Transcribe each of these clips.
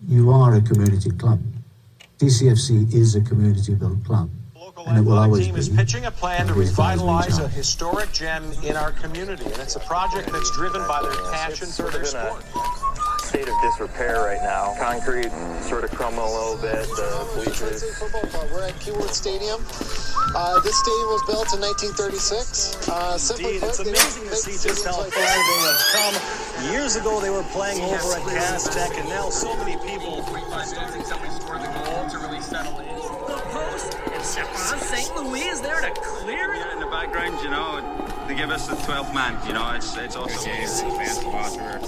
you are a community club. DCFC is a community-built club. And it will always team is pitching a plan to revitalize a historic gem in our community, and it's a project that's driven by their passion for their sport. State of disrepair right now. Concrete sort of crumbling a little bit. The bleachers. Football club. We're at Kissiedou Stadium. This stadium was built in 1936. Indeed, it's amazing to see just how far they have come. Years ago, they were playing over at Gas Tech, and now so many people. The post and Stephon St. Louis is there to clear it. Yeah, in the background, you know, they give us the 12th man. You know, it's awesome. Games, fans to watch. We're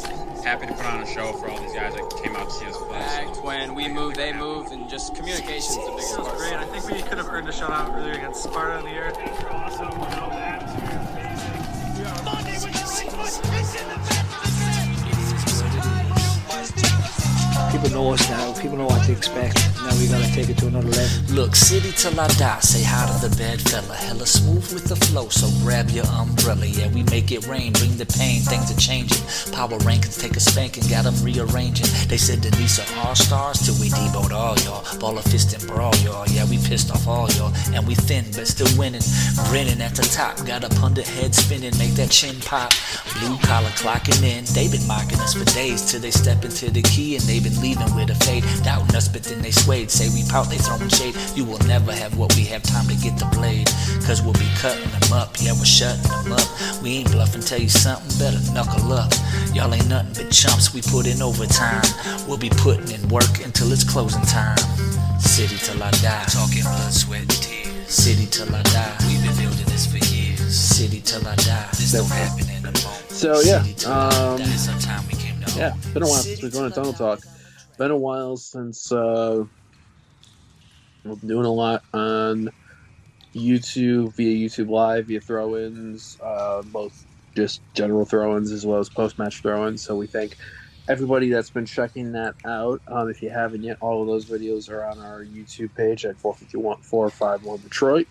happy to put on a show for all these guys that came out to see us play. When we move, they move, and just communication is the biggest part. It was great. I think we could have earned a shutout earlier against Sparta in the year. Awesome. You know, the atmosphere is amazing. Monday with the right foot. It's in the back of the net. People know us now. People know what to expect. Now we gotta take it to another level. Look, city till I die. Say hi to the bad fella. Hella smooth with the flow, so grab your umbrella. Yeah, we make it rain. Bring the pain. Things are changing. Power rankings take a spanking. Got them rearranging. They said Denise are all stars till we deboed all y'all. Ball a fist and brawl y'all. Yeah, we pissed off all y'all. And we thin, but still winning. Grinning at the top. Got up under head spinning. Make that chin pop. Blue collar clocking in. They been mocking us for days till they step into the key and they been leaving with a fade. Doubting us, but then they swayed. Say we pout, they throwing shade. You will never have what we have, time to get the blade. Cause we'll be cutting them up. Yeah, we're shutting them up. We ain't bluffing, tell you something, better knuckle up. Y'all ain't nothing but chumps, we put in overtime. We'll be putting in work until it's closing time. City till I die. Talking blood, sweat, and tears. City till I die. We've been building this for years. City till I die. This don't happen in a moment. So yeah, yeah, been a while since we've gone to Tunnel Talk. Been a while since we've been doing a lot on YouTube, via YouTube Live, via throw-ins, both just general throw-ins as well as post-match throw-ins. So we thank everybody that's been checking that out. If you haven't yet, all of those videos are on our YouTube page at 451 Detroit.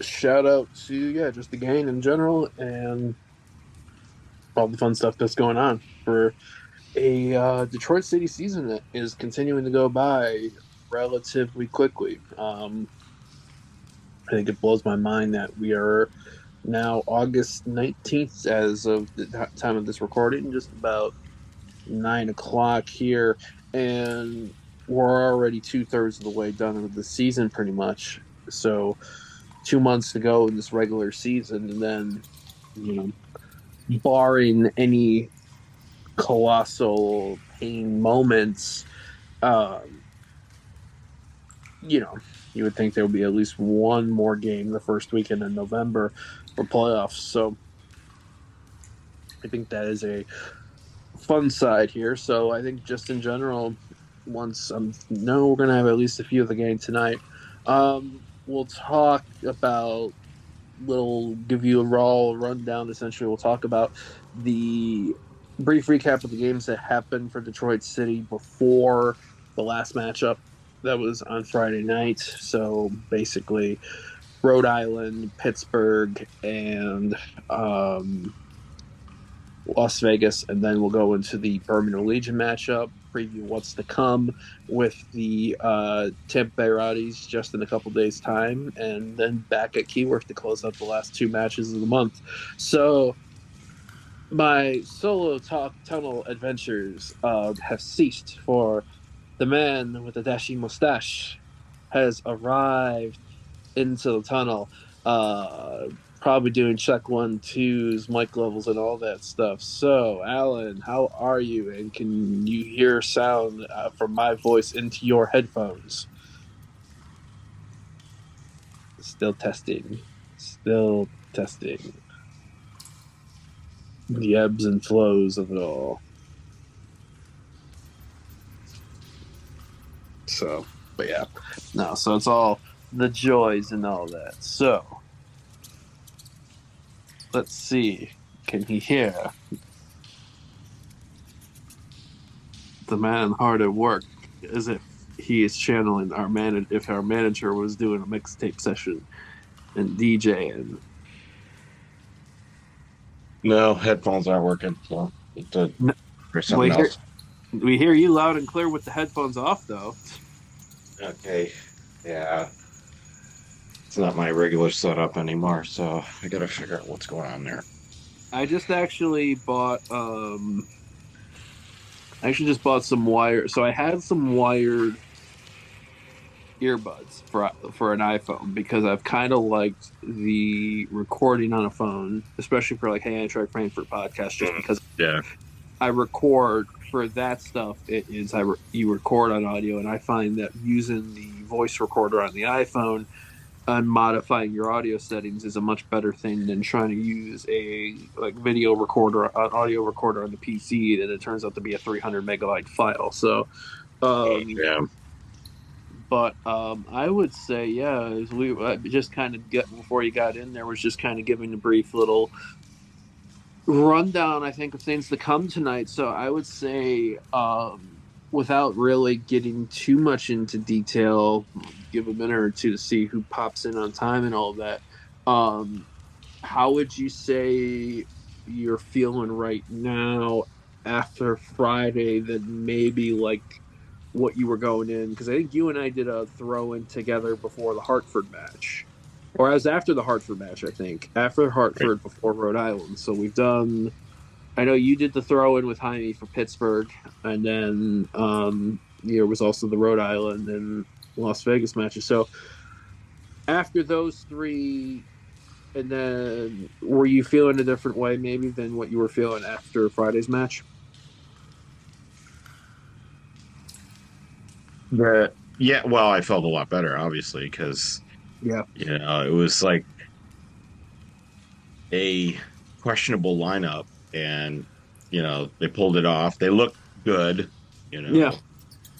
Shout out to just the gang in general and all the fun stuff that's going on for a Detroit City season that is continuing to go by relatively quickly. I think it blows my mind that we are now August 19th as of the time of this recording, just about 9 o'clock here, and we're already 2/3 of the way done with the season pretty much. So 2 months to go in this regular season, and then, barring any colossal pain moments, you would think there would be at least one more game the first weekend in November for playoffs. So I think that is a fun side here. So I think just in general, once know we're going to have at least a few of the game tonight, we'll talk about give you a raw rundown. Essentially, we'll talk about the brief recap of the games that happened for Detroit City before the last matchup that was on Friday night. So basically, Rhode Island, Pittsburgh, and Las Vegas, and then we'll go into the Birmingham Legion matchup, preview what's to come with the Tampa Bay Rowdies just in a couple days' time, and then back at Keyworth to close up the last 2 matches of the month. So my solo talk tunnel adventures have ceased, for the man with the dashy mustache has arrived into the tunnel, probably doing check 1-2s, mic levels, and all that stuff. So, Alan, how are you? And can you hear sound from my voice into your headphones? Still testing. The ebbs and flows of it all. So, but yeah. No, so it's all the joys and all that. So, let's see. Can he hear? The man hard at work, as if he is channeling our if our manager was doing a mixtape session and DJing. No, headphones aren't working. So for something else. We hear you loud and clear with the headphones off, though. Okay. Yeah. It's not my regular setup anymore, so I gotta figure out what's going on there. I just actually bought just bought some wire. So I had some wired earbuds for an iPhone because I've kind of liked the recording on a phone, especially for like Hey Amtrak Frankfurt podcast, just because I record for that stuff. It is you record on audio, and I find that using the voice recorder on the iPhone and modifying your audio settings is a much better thing than trying to use a video recorder, an audio recorder on the PC, and it turns out to be a 300 megabyte file. So, But I would say, as we just kind of before you got in there, was just kind of giving a brief little rundown, I think, of things to come tonight. So I would say, without really getting too much into detail, give a minute or two to see who pops in on time and all of that. How would you say you're feeling right now after Friday than maybe like what you were going in? Because I think you and I did a throw-in together before the Hartford match. Or as after the Hartford match, I think. After Hartford, before Rhode Island. So we've done... I know you did the throw-in with Jaime for Pittsburgh, and then there was also the Rhode Island and Las Vegas matches. So after those three, and then were you feeling a different way maybe than what you were feeling after Friday's match? Well, I felt a lot better, obviously, because it was like a questionable lineup, and they pulled it off. They looked good,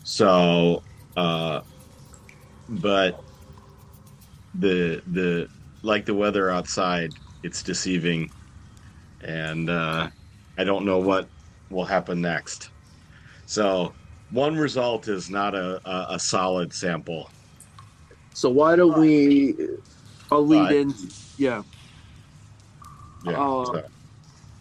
So, but the like the weather outside, it's deceiving, and I don't know what will happen next. So one result is not a solid sample. So why don't I'll lead in.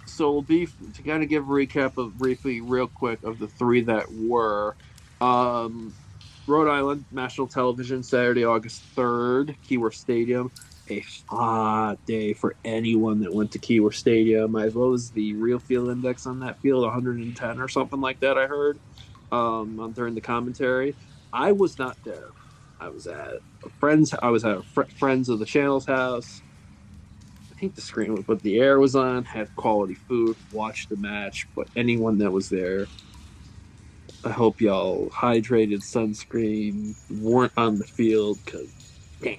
So we'll be to kind of give a recap of briefly, real quick, of the three that were Rhode Island, national television, Saturday, August 3rd, Keyworth Stadium. A hot day for anyone that went to Keyworth Stadium, as well as the real field index on that field, 110 or something like that, I heard during the commentary. I was not there. I was at friends of the channel's house. I think the screen was, but the air was on, had quality food, watched the match. But anyone that was there, I hope y'all hydrated, sunscreen, weren't on the field, because damn.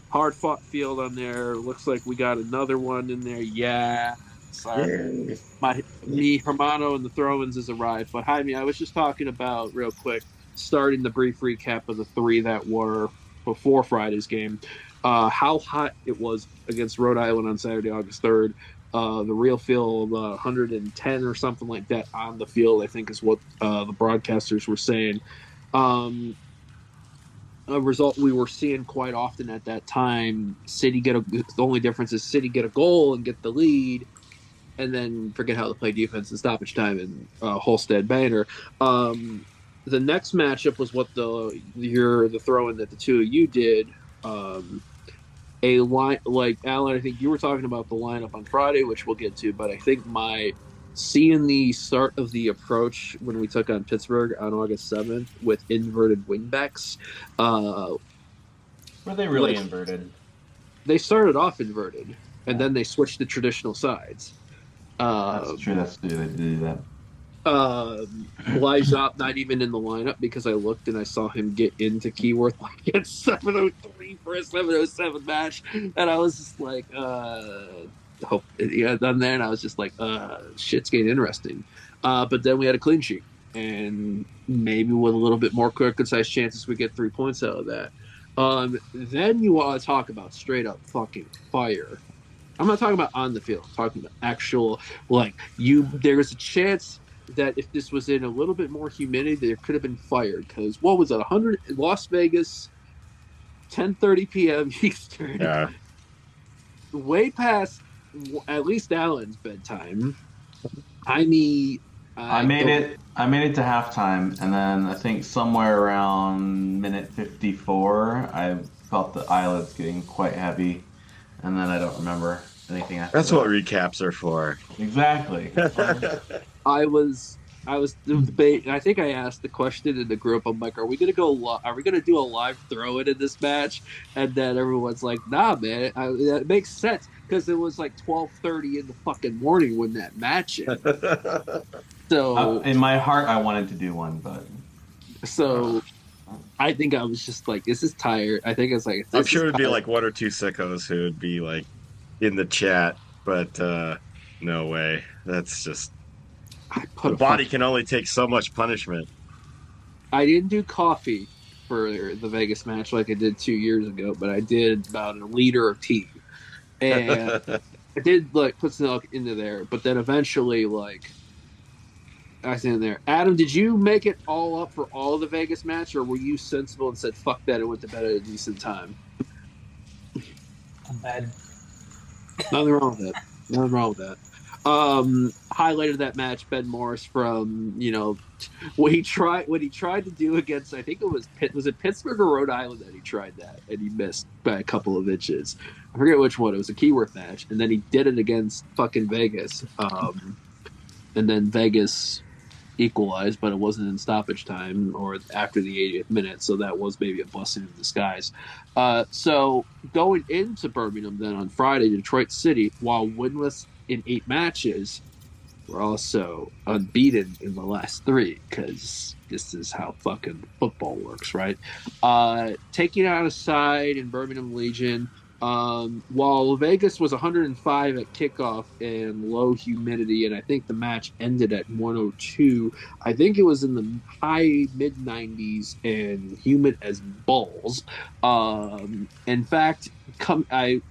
Hard fought field on there. Looks like we got another one in there. Yeah. Sorry. Hermano and the throw-ins has arrived. But Jaime, I was just talking about real quick, starting the brief recap of the three that were before Friday's game. How hot it was against Rhode Island on Saturday, August 3rd. The real field, 110 or something like that on the field, I think is what the broadcasters were saying. A result we were seeing quite often at that time. The only difference is City get a goal and get the lead, and then forget how to play defense in stoppage time and Holstead banner. The next matchup was what the throw-in that the two of you did. A line like Alan, I think you were talking about the lineup on Friday, which we'll get to, but I think seeing the start of the approach when we took on Pittsburgh on August 7th with inverted wingbacks. Were they really inverted? They started off inverted, and then they switched to traditional sides. That's true. They do that. Elijah not even in the lineup because I looked and I saw him get into Keyworth like at 7:03 for a 7:07 match, and I was just like, done there, and I was just like, shit's getting interesting. But then we had a clean sheet, and maybe with a little bit more quick, concise chances we get 3 points out of that. Then you want to talk about straight up fucking fire. I'm not talking about on the field. I'm talking about actual, there's a chance that if this was in a little bit more humidity, there could have been fired. Because what was it, 100 Las Vegas, 10:30 p.m. Eastern. Yeah. Way past at least Alan's bedtime. I made it to halftime, and then I think somewhere around minute 54, I felt the eyelids getting quite heavy, and then I don't remember anything after That's that. what recaps are for. Exactly. I was debating. I think I asked the question in the group. I'm like, "Are we gonna go? Are we gonna do a live throw-in in this match?" And then everyone's like, "Nah, man, that makes sense because it was like 12:30 in the fucking morning when that match ended." So in my heart, I wanted to do one, but I think I was just like, "This is tired." I think it's like, I'm sure it'd be like one or two sickos who would be like in the chat, but no way. That's just the body can only take so much punishment. I didn't do coffee for the Vegas match like I did 2 years ago, but I did about a liter of tea, and I did like put some milk into there. But then eventually, like, I was in there. Adam, did you make it all up for all of the Vegas match, or were you sensible and said fuck that and went to bed at a decent time? I'm bad. Nothing wrong with that. Nothing wrong with that. Highlighted that match, Ben Morris from what he tried to do against, I think it was Pittsburgh or Rhode Island that he tried that and he missed by a couple of inches. I forget which one. It was a Keyworth match, and then he did it against fucking Vegas. And then Vegas equalized, but it wasn't in stoppage time or after the 80th minute, so that was maybe a blessing in disguise. So going into Birmingham then on Friday, Detroit City, while winless in 8 matches, we're also unbeaten in the last 3 because this is how fucking football works, right? Taking out a side in Birmingham Legion, while Vegas was 105 at kickoff and low humidity, and I think the match ended at 102. I think it was in the high mid 90s and humid as balls. In fact, I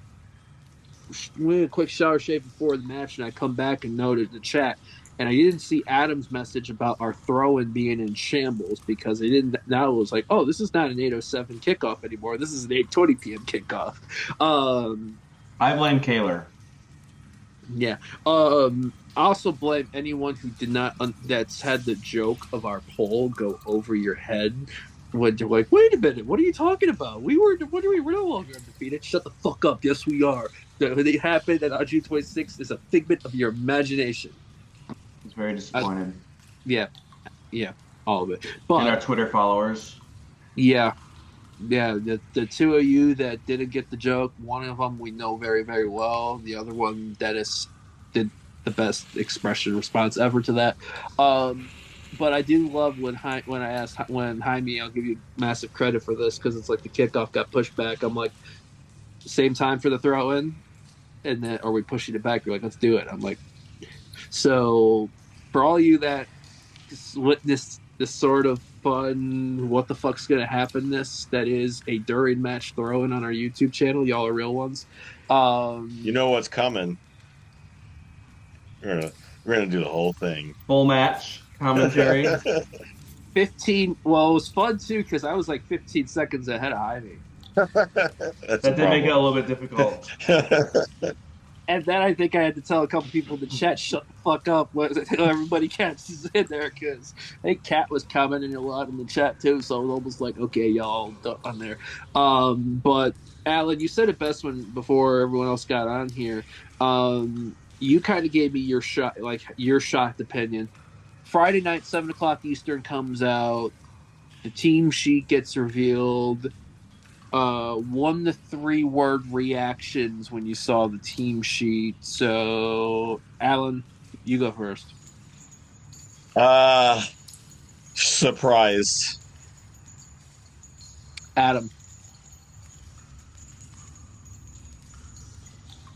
went a quick shower shave before the match, and I come back and noted the chat, and I didn't see Adam's message about our throw-in being in shambles because they didn't. Now it was like, oh, this is not an 8:07 kickoff anymore. This is an 8:20 p.m. kickoff. I blame Kaler. Yeah. I also blame anyone who did not that's had the joke of our poll go over your head when you're like, wait a minute, what are you talking about? We're no longer undefeated. Shut the fuck up. Yes, we are. It happened on June 26th is a figment of your imagination. He's very disappointed. Yeah, all of it. But, and our Twitter followers. Yeah, the 2 of you that didn't get the joke, one of them we know very, very well. The other one, Dennis, did the best expression response ever to that. But I do love when Jaime, I'll give you massive credit for this because it's like the kickoff got pushed back. I'm like, same time for the throw in, and then are we pushing it back? You're like, let's do it. I'm like, so for all you that witnessed this sort of fun, what the fuck's gonna happen? That is a during match throw in on our YouTube channel. Y'all are real ones. You know what's coming. We're gonna do the whole thing. Full match commentary. 15. Well, it was fun too because I was like 15 seconds ahead of Jaime. That did make it a little bit difficult. And then I think I had to tell a couple people in the chat, shut the fuck up. Everybody catches in there because I think Kat was commenting a lot in the chat too. So it was almost like, okay, y'all on there. But Alan, you said it best before everyone else got on here. You kind of gave me your shocked opinion. Friday night, 7:00 Eastern comes out. The team sheet gets revealed. 1 to 3 word reactions when you saw the team sheet. So, Alan, you go first. Surprised. Adam.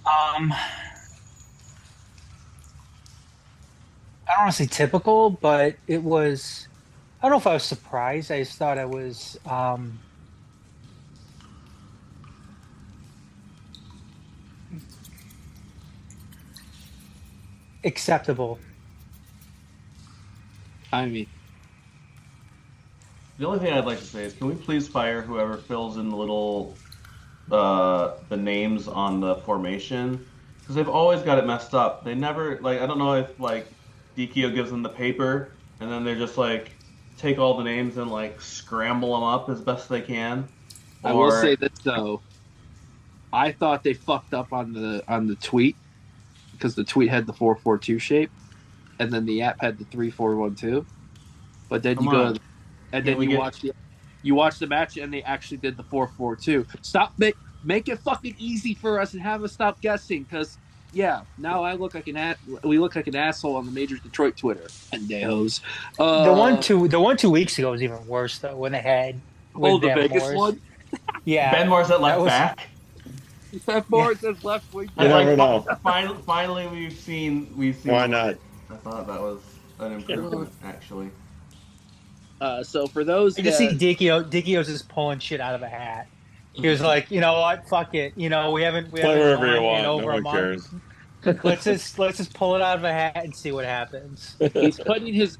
I don't want to say typical, but it was. I don't know if I was surprised. I just thought I was. Acceptable. I mean, the only thing I'd like to say is, can we please fire whoever fills in the little the names on the formation, because they've always got it messed up. They never I don't know if Dichio gives them the paper, and then they're just like take all the names and like scramble them up as best they can. I will say this though. I thought they fucked up on the tweet because the tweet had the 4-4-2 shape, and then the app had the 3-4-1-2. But then you go and then you watch the match, and they actually did the 4-4-2. Stop make it fucking easy for us and have us stop guessing, because now we look like an asshole on the Major Detroit Twitter. Pendejos. The one 2 weeks ago was even worse though, when they had the Vegas one. Yeah, Ben Moore's at left back. Ben Moore's at left wing. You never know. Finally, we've seen. Why not? I thought that was an improvement, actually. So for those, you can see Dichio's just pulling shit out of a hat. He was like, you know what, fuck it, we haven't play wherever you want. Over no a one cares. Let's just pull it out of a hat and see what happens.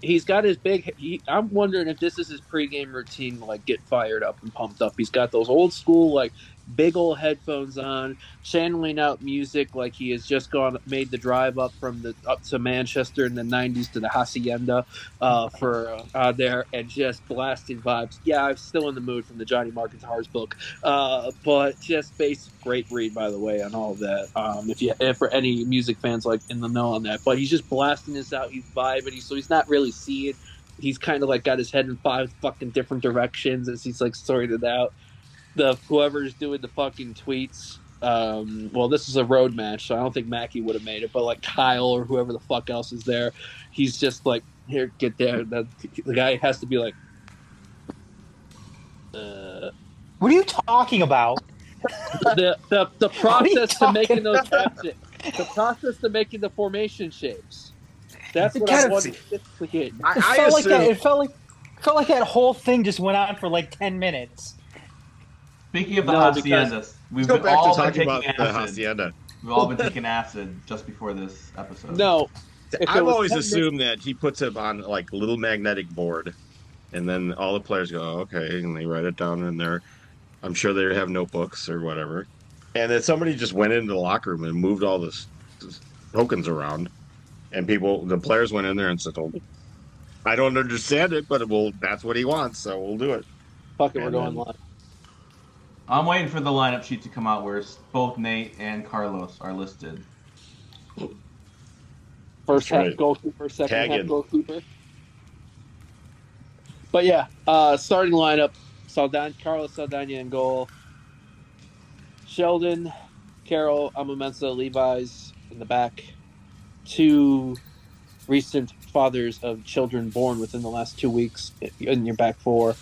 He's got his big. I'm wondering if this is his pregame routine to like get fired up and pumped up. He's got those old school like big old headphones on, channeling out music like he has just made the drive up to Manchester in the '90s to the Hacienda for there, and just blasting vibes. Yeah, I'm still in the mood from the Johnny Mark Guitars book, but just basic great read by the way on all of that. If for any music fans like in the know on that, but he's just blasting this out. He's vibing, so he's not really seeing. He's kind of like got his head in 5 fucking different directions as he's like sorting it out. Whoever's doing the fucking tweets. Well, this is a road match, so I don't think Mackie would have made it. But like Kyle or whoever the fuck else is there, he's just like, here, get there. The guy has to be like, what are you talking about? The process to making those captions, the process to making the formation shapes. That's what I wanted to get. It felt like that whole thing just went on for like 10 minutes. Speaking of the haciendas, we've all been taking acid. The hacienda. We've all been taking acid just before this episode. No, I've always assumed that he puts it on like a little magnetic board, and then all the players go, oh, okay, and they write it down in there. I'm sure they have notebooks or whatever, and then somebody just went into the locker room and moved all this tokens around, and the players went in there and said, oh, I don't understand it, but that's what he wants, so we'll do it. Fuck it, we're going live. I'm waiting for the lineup sheet to come out where both Nate and Carlos are listed. First half goalkeeper, second half goalkeeper. But yeah, starting lineup: Carlos Saldana in goal, Sheldon, Carroll, Amamensa, Levi's in the back. 2 recent fathers of children born within the last 2 weeks in your back 4.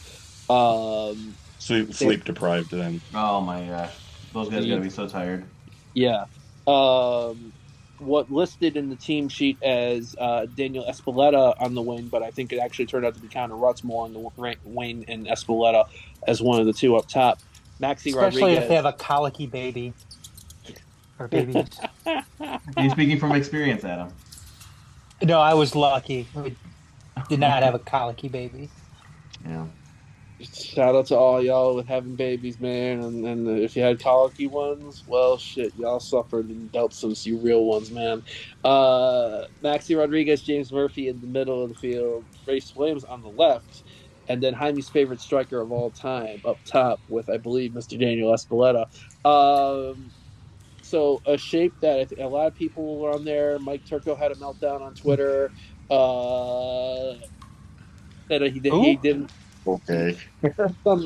Sleep deprived then. Oh my gosh, those guys gotta be so tired. Yeah. What listed in the team sheet as Daniel Espeleta on the wing, but I think it actually turned out to be Connor Rutzmore on the wing and Espeleta as one of the 2 up top. Maxi Especially Rodriguez. if they have a colicky baby. Or babies. Are you speaking from experience, Adam? No, I was lucky. We did not have a colicky baby. Yeah. Shout out to all y'all with having babies, man. And if you had colicky ones, well, shit, y'all suffered and dealt some real ones, man. Maxi Rodriguez, James Murphy in the middle of the field, Race Williams on the left, and then Jaime's favorite striker of all time up top with, I believe, Mr. Daniel Espeleta. So a shape that I think a lot of people were on there. Mike Turco had a meltdown on Twitter. That he didn't. Okay.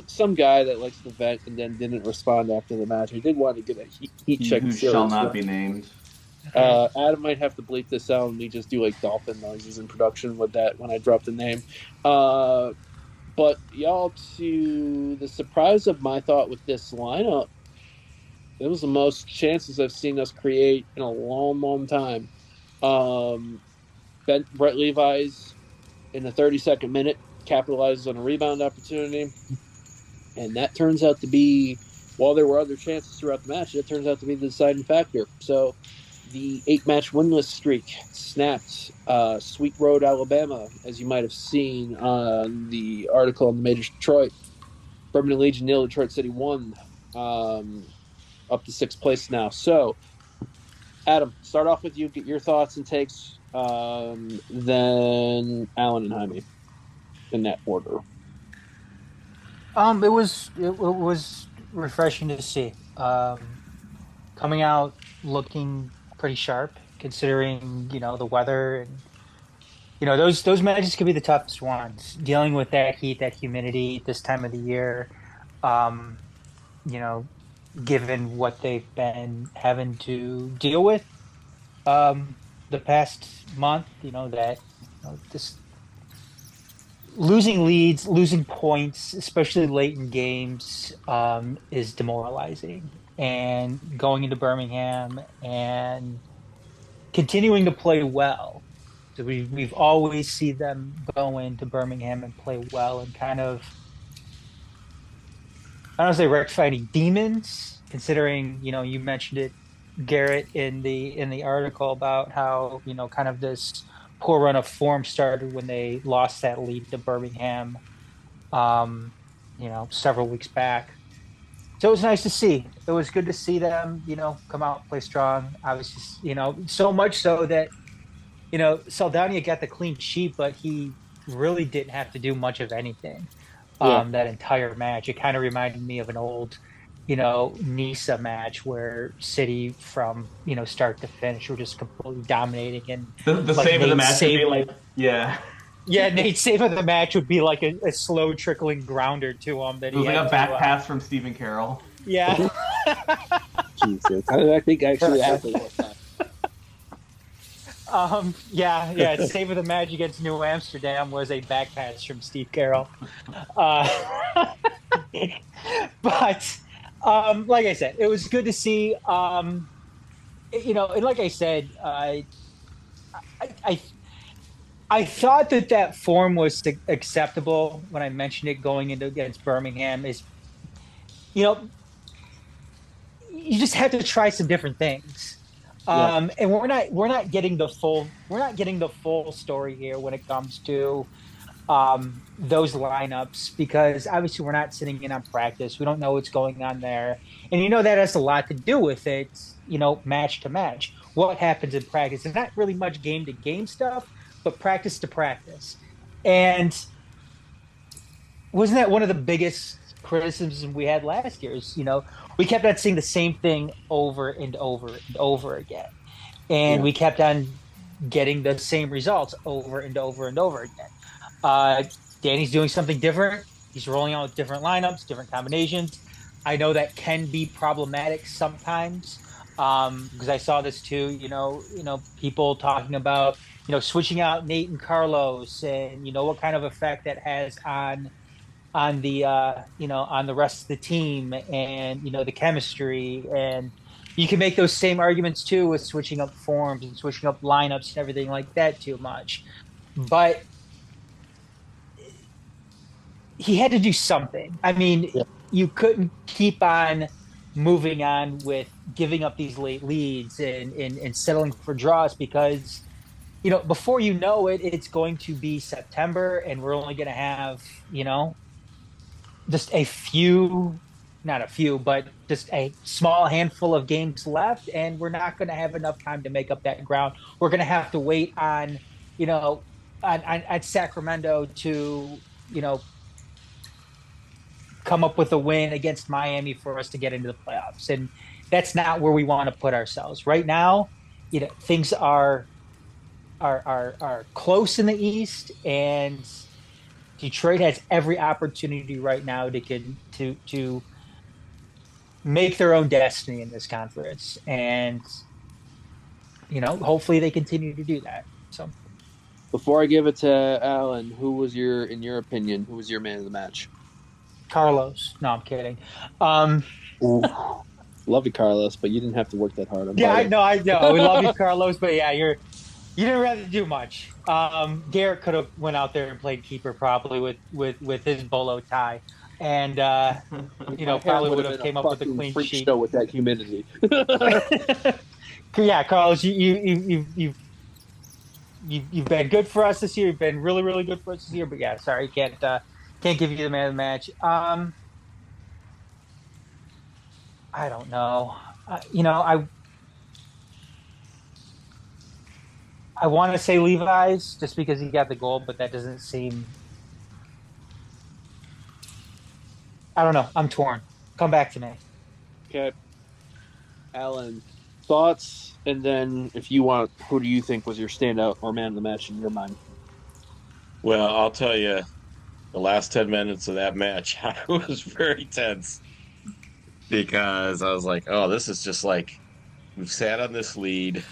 some guy that likes to vent and then didn't respond after the match. He did want to get a heat check. Who shall not be named. Adam might have to bleep this out and we just do like dolphin noises in production with that when I drop the name. But y'all, to the surprise of my thought with this lineup, it was the most chances I've seen us create in a long, long time. Brett Levi's in the 32nd minute capitalizes on a rebound opportunity, and that turns out to be, while there were other chances throughout the match, it turns out to be the deciding factor. So the 8-match winless streak snapped. Sweet Road, Alabama, as you might have seen on the article on the Major Detroit. Birmingham Legion 0, Detroit City 1, up to 6th place now. So, Adam, start off with you. Get your thoughts and takes. Then Allen and Jaime in that order. It was refreshing to see. Coming out looking pretty sharp, considering the weather, and those matches could be the toughest ones. Dealing with that heat, that humidity this time of the year, um, you know, given what they've been having to deal with the past month, that this losing leads, losing points, especially late in games, is demoralizing. And going into Birmingham and continuing to play well. So we've always seen them go into Birmingham and play well and kind of, I don't say rectify any demons, considering, you mentioned it, Garrett, in the article about how, kind of this poor run of form started when they lost that lead to Birmingham, several weeks back. So it was nice to see. It was good to see them, come out and play strong. Obviously, so much so that, Saldana got the clean sheet, but he really didn't have to do much of anything Yeah. that entire match. It kind of reminded me of an old, Nisa match where City from, start to finish were just completely dominating. And The like save of the Nate match would be save, like, yeah. yeah, Nate's save of the match would be like a slow trickling grounder to him that It was he like had a back to, pass from Stephen Carroll. yeah. Jesus. I think actually happened one time. Yeah. Save of the match against New Amsterdam was a back pass from Steve Carroll. But like I said, it was good to see. And like I said, I I thought that form was acceptable when I mentioned it going into against Birmingham. Is you know you just had to try some different things. Yeah. And we're not getting the full story here when it comes to those lineups, because obviously we're not sitting in on practice. We don't know what's going on there. And that has a lot to do with it, match to match. What happens in practice? It's not really much game to game stuff, but practice to practice. And wasn't that one of the biggest criticisms we had last year? We kept on seeing the same thing over and over and over again. And we kept on getting the same results over and over and over again. Danny's doing something different. He's rolling out with different lineups, different combinations. I know that can be problematic sometimes, because I saw this too. People talking about switching out Nate and Carlos, and what kind of effect that has on the on the rest of the team, and the chemistry. And you can make those same arguments too with switching up forms and switching up lineups and everything like that too much. But he had to do something. I mean, you couldn't keep on moving on with giving up these late leads and settling for draws, because before you know it, it's going to be September, and we're only going to have just a few, not a few, but just a small handful of games left, and we're not going to have enough time to make up that ground. We're going to have to wait on at Sacramento to come up with a win against Miami for us to get into the playoffs. And that's not where we want to put ourselves right now. Things are close in the East, and Detroit has every opportunity right now to make their own destiny in this conference. And hopefully they continue to do that. So before I give it to Alan, in your opinion, who was your man of the match? Carlos. No, I'm kidding. Love you, Carlos, but you didn't have to work that hard. I know. We love you, Carlos, but yeah, you didn't really do much. Garrett could have went out there and played keeper probably with his bolo tie, and probably would have came up with a clean sheet. Show with that humidity. Yeah, Carlos, you've been good for us this year. You've been really, really good for us this year. But yeah, sorry, can't give you the man of the match. I don't know. I want to say Levi's just because he got the goal, but that doesn't seem. I don't know. I'm torn. Come back to me. Okay. Alan, thoughts, and then if you want, who do you think was your standout or man of the match in your mind? Well, I'll tell you, the last 10 minutes of that match, I was very tense because I was like, oh, this is just like we've sat on this lead.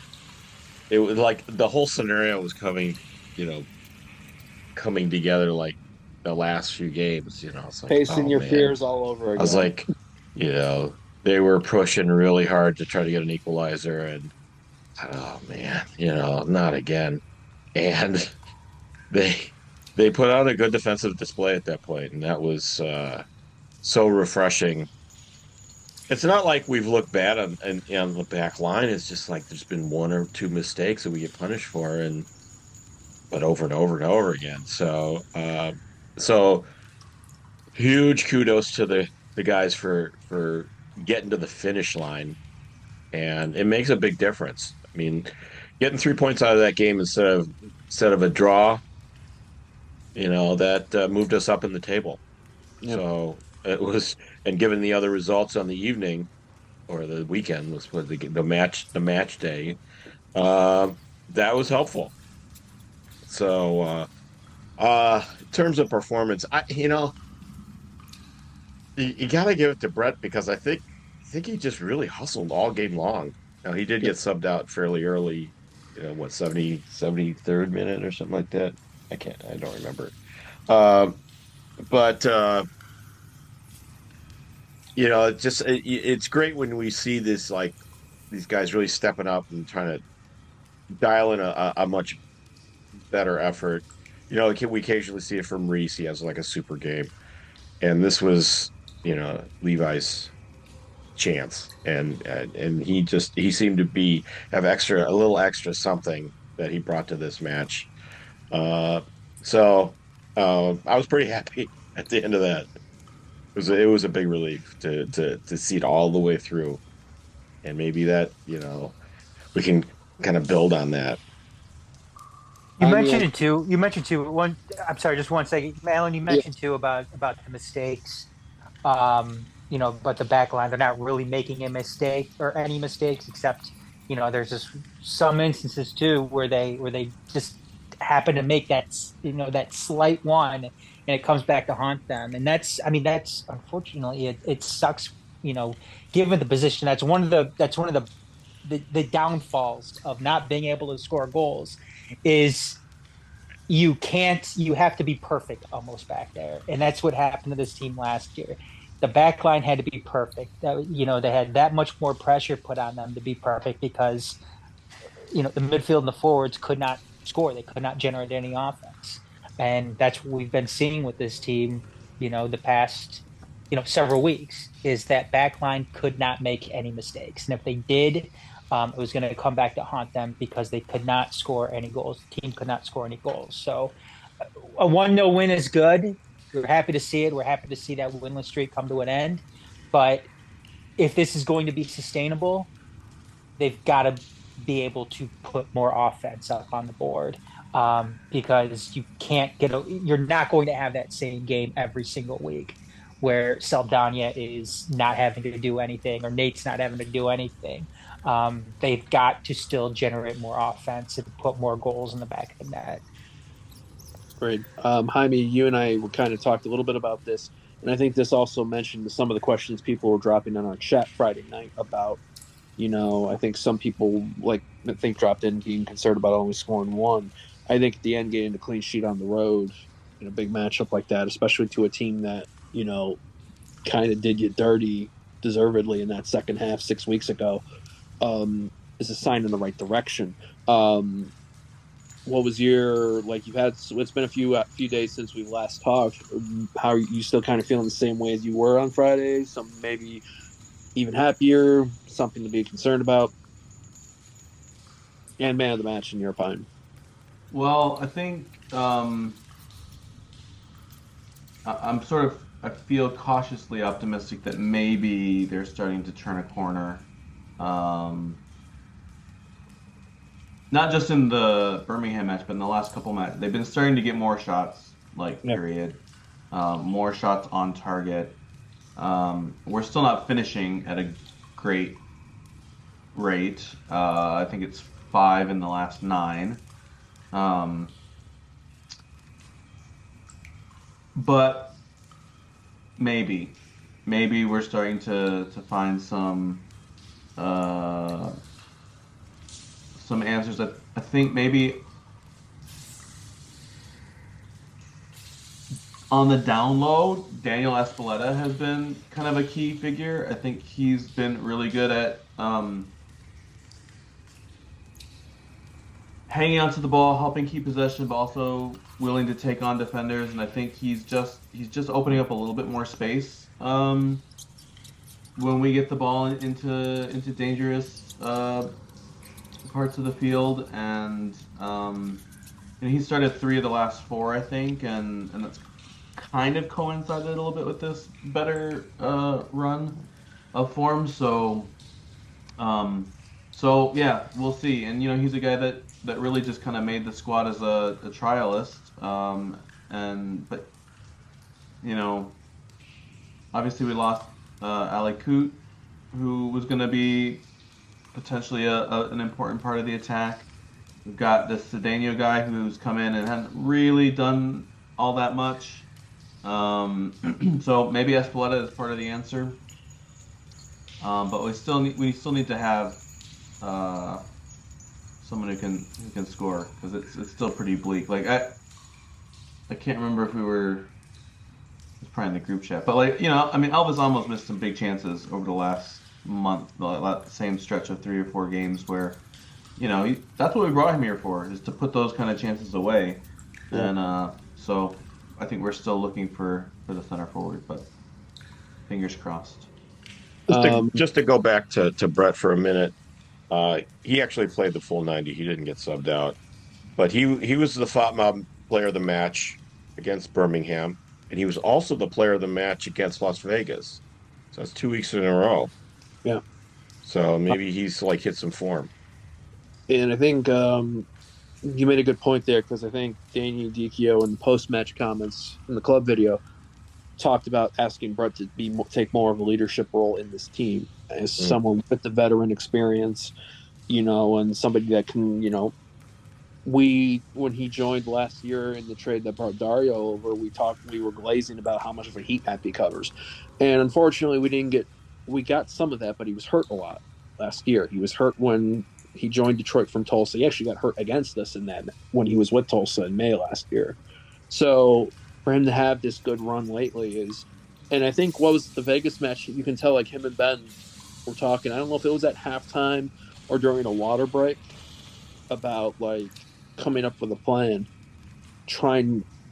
It was like the whole scenario was coming together like the last few games. It's like, Facing oh your man, fears all over again. I was like, they were pushing really hard to try to get an equalizer, and oh man, not again. And they put out a good defensive display at that point, and that was so refreshing. It's not like we've looked bad on the back line. It's just like there's been one or two mistakes that we get punished for, but over and over and over again. So huge kudos to the guys for getting to the finish line, and it makes a big difference. I mean, getting 3 points out of that game instead of a draw, that moved us up in the table. Yep. So it was, and given the other results on the evening or the weekend was the match day, that was helpful. So in terms of performance, you got to give it to Brett because I think he just really hustled all game long. Now he did get subbed out fairly early, 73rd minute or something like that. I don't remember. But it's great when we see this, like, these guys really stepping up and trying to dial in a much better effort. We occasionally see it from Reese. He has like a super game, and this was Levi's chance, and he seemed to have a little extra something that he brought to this match. So I was pretty happy at the end of that. It was a big relief to see it all the way through, and maybe that we can kind of build on that. You mentioned it too. I'm sorry, just 1 second, Alan. You mentioned too about the mistakes. But the back line, they're not really making a mistake or any mistakes, except there's just some instances too where they just happen to make that slight one, and it comes back to haunt them. And that's unfortunately it sucks. Given the position, that's one of the downfalls of not being able to score goals is you have to be perfect almost back there. And that's what happened to this team last year. The back line had to be perfect. They had that much more pressure put on them to be perfect because, the midfield and the forwards could not score. They could not generate any offense. And that's what we've been seeing with this team, the past, several weeks, is that back line could not make any mistakes. And if they did, it was going to come back to haunt them because they could not score any goals. The team could not score any goals. So a 1-0 win is good. We're happy to see it. We're happy to see that winless streak come to an end. But if this is going to be sustainable, they've got to be able to put more offense up on the board, because you're not going to have that same game every single week where Saldana is not having to do anything or Nate's not having to do anything. They've got to still generate more offense and put more goals in the back of the net. Great. Jaime, you and I kind of talked a little bit about this, and I think this also mentioned some of the questions people were dropping on our chat Friday night about, I think some people dropped in being concerned about only scoring one. I think at the end, getting a clean sheet on the road in a big matchup like that, especially to a team that, kind of did get dirty deservedly in that second half 6 weeks ago, is a sign in the right direction. What was it's been a few days since we last talked. How are you still kind of feeling the same way as you were on Friday? Some maybe even happier, something to be concerned about? And man of the match in your opinion? Well, I think I feel cautiously optimistic that maybe they're starting to turn a corner. not just in the Birmingham match, but in the last couple matches, they've been starting to get more shots, period. More shots on target. We're still not finishing at a great rate. I think it's 5 in the last 9. But maybe we're starting to find some answers. I think maybe on the down low, Daniel Espeleta has been kind of a key figure. I think he's been really good at hanging onto the ball, helping keep possession, but also willing to take on defenders. And I think he's just opening up a little bit more space when we get the ball into dangerous parts of the field. And he started 3 of the last 4, I think, and that's kind of coincided a little bit with this better run of form. So yeah, we'll see. And he's a guy that really just kind of made the squad as a trialist. But obviously we lost Ali Koot, who was going to be potentially an important part of the attack. We've got this Cedeno guy who's come in and hasn't really done all that much. So maybe Espeleta is part of the answer. But we still need to have someone who can score, because it's still pretty bleak. Like I can't remember if we were. It's probably in the group chat, but Elvis almost missed some big chances over the last month. The same stretch of 3 or 4 games where, that's what we brought him here for, is to put those kind of chances away. Yeah. And so I think we're still looking for the center forward, but fingers crossed. Just to go back to Brett for a minute. He actually played the full 90. He didn't get subbed out, but he was the FOTMOB player of the match against Birmingham, and he was also the player of the match against Las Vegas. So that's 2 weeks in a row. Yeah. So maybe he's hit some form. And I think you made a good point there, because I think Danny Dichio in the post-match comments in the club video talked about asking Brett to take more of a leadership role in this team as someone with the veteran experience, and somebody that can, when he joined last year in the trade that brought Dario over, we were glazing about how much of a heat map he covers. And unfortunately we got some of that, but he was hurt a lot last year. He was hurt when he joined Detroit from Tulsa. He actually got hurt against us in that when he was with Tulsa in May last year. So for him to have this good run lately and I think what was the Vegas match, you can tell him and Ben were talking. I don't know if it was at halftime or during a water break about coming up with a plan,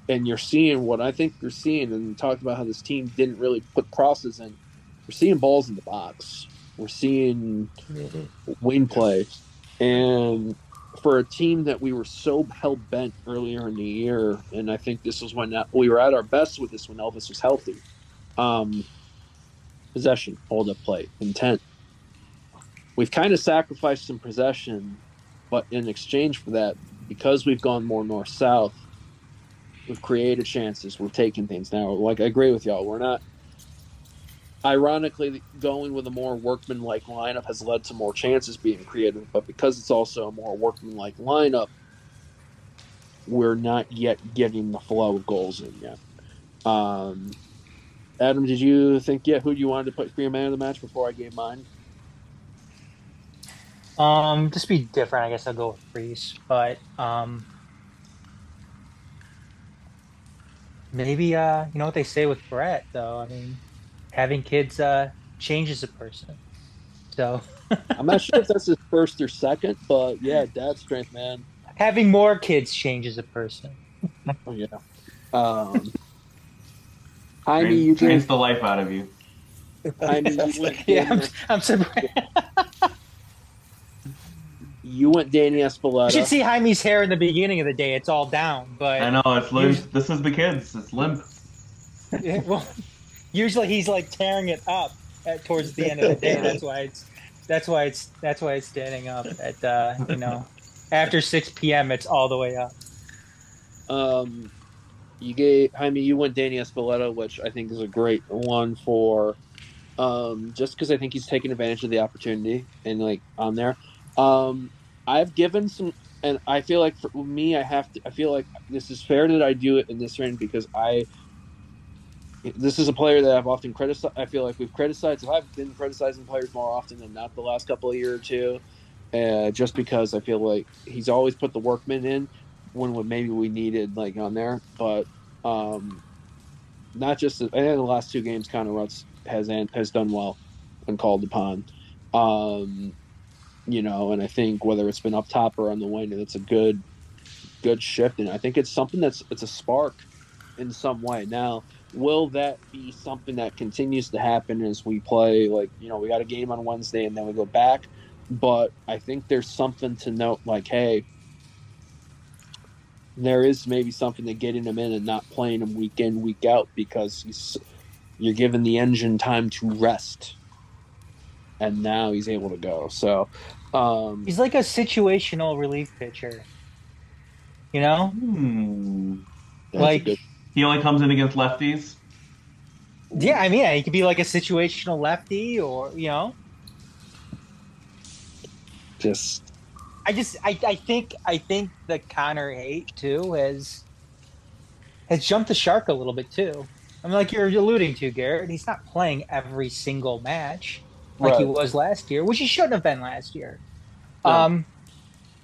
and you're seeing what I think you're seeing, and talked about how this team didn't really put crosses in. We're seeing balls in the box. We're seeing wing play. And for a team that we were so hell-bent earlier in the year, and I think this was when we were at our best with this when Elvis was healthy, possession, hold-up play, intent. We've kind of sacrificed some possession, but in exchange for that, because we've gone more north-south, we've created chances, we've taken things. Now, I agree with y'all, we're not. Ironically, going with a more workman-like lineup has led to more chances being created, but because it's also a more workman-like lineup, we're not yet getting the flow of goals in yet. Adam, did you think, who do you wanted to put for your man of the match before I gave mine? Just be different, I guess I'll go with Reese, but maybe you know what they say with Brett, though. I mean, having kids changes a person. So I'm not sure if that's his first or second, but yeah, dad strength, man. Having more kids changes a person. Oh yeah. Jaime, you trains the life out of you. I'm surprised. You went Danny Espeleta. You should see Jaime's hair in the beginning of the day. It's all down, but I know it's limp. This is the kids. It's limp. Well, usually he's tearing it up towards the end of the day. That's why it's standing up at After 6 p.m., it's all the way up. You gave Jaime. You went Danny Espeleta, which I think is a great one for. Just because I think he's taking advantage of the opportunity and like on there. I've given some, and I feel like for me, I feel like this is fair that I do it in this round because this is a player that I've often criticized. I feel like we've criticized. So I've been criticizing players more often than not the last couple of years or two, just because I feel like he's always put the workman in when maybe we needed like on there, but not just. I think the last 2 games, Connor Rutz has done well when called upon. And I think whether it's been up top or on the wing, it's a good shift, and I think it's something it's a spark in some way. Now, will that be something that continues to happen as we play? Like, we got a game on Wednesday and then we go back, but I think there's something to note. Like, hey, there is maybe something to getting him in and not playing him week in, week out because you're giving the engine time to rest, and now he's able to go. So he's like a situational relief pitcher. Like he only comes in against lefties. Yeah, I mean, he could be like a situational lefty, or I think the Connor hate too has jumped the shark a little bit too. I mean, like you're alluding to, Garrett, he's not playing every single match like he was last year, which he shouldn't have been last year. No.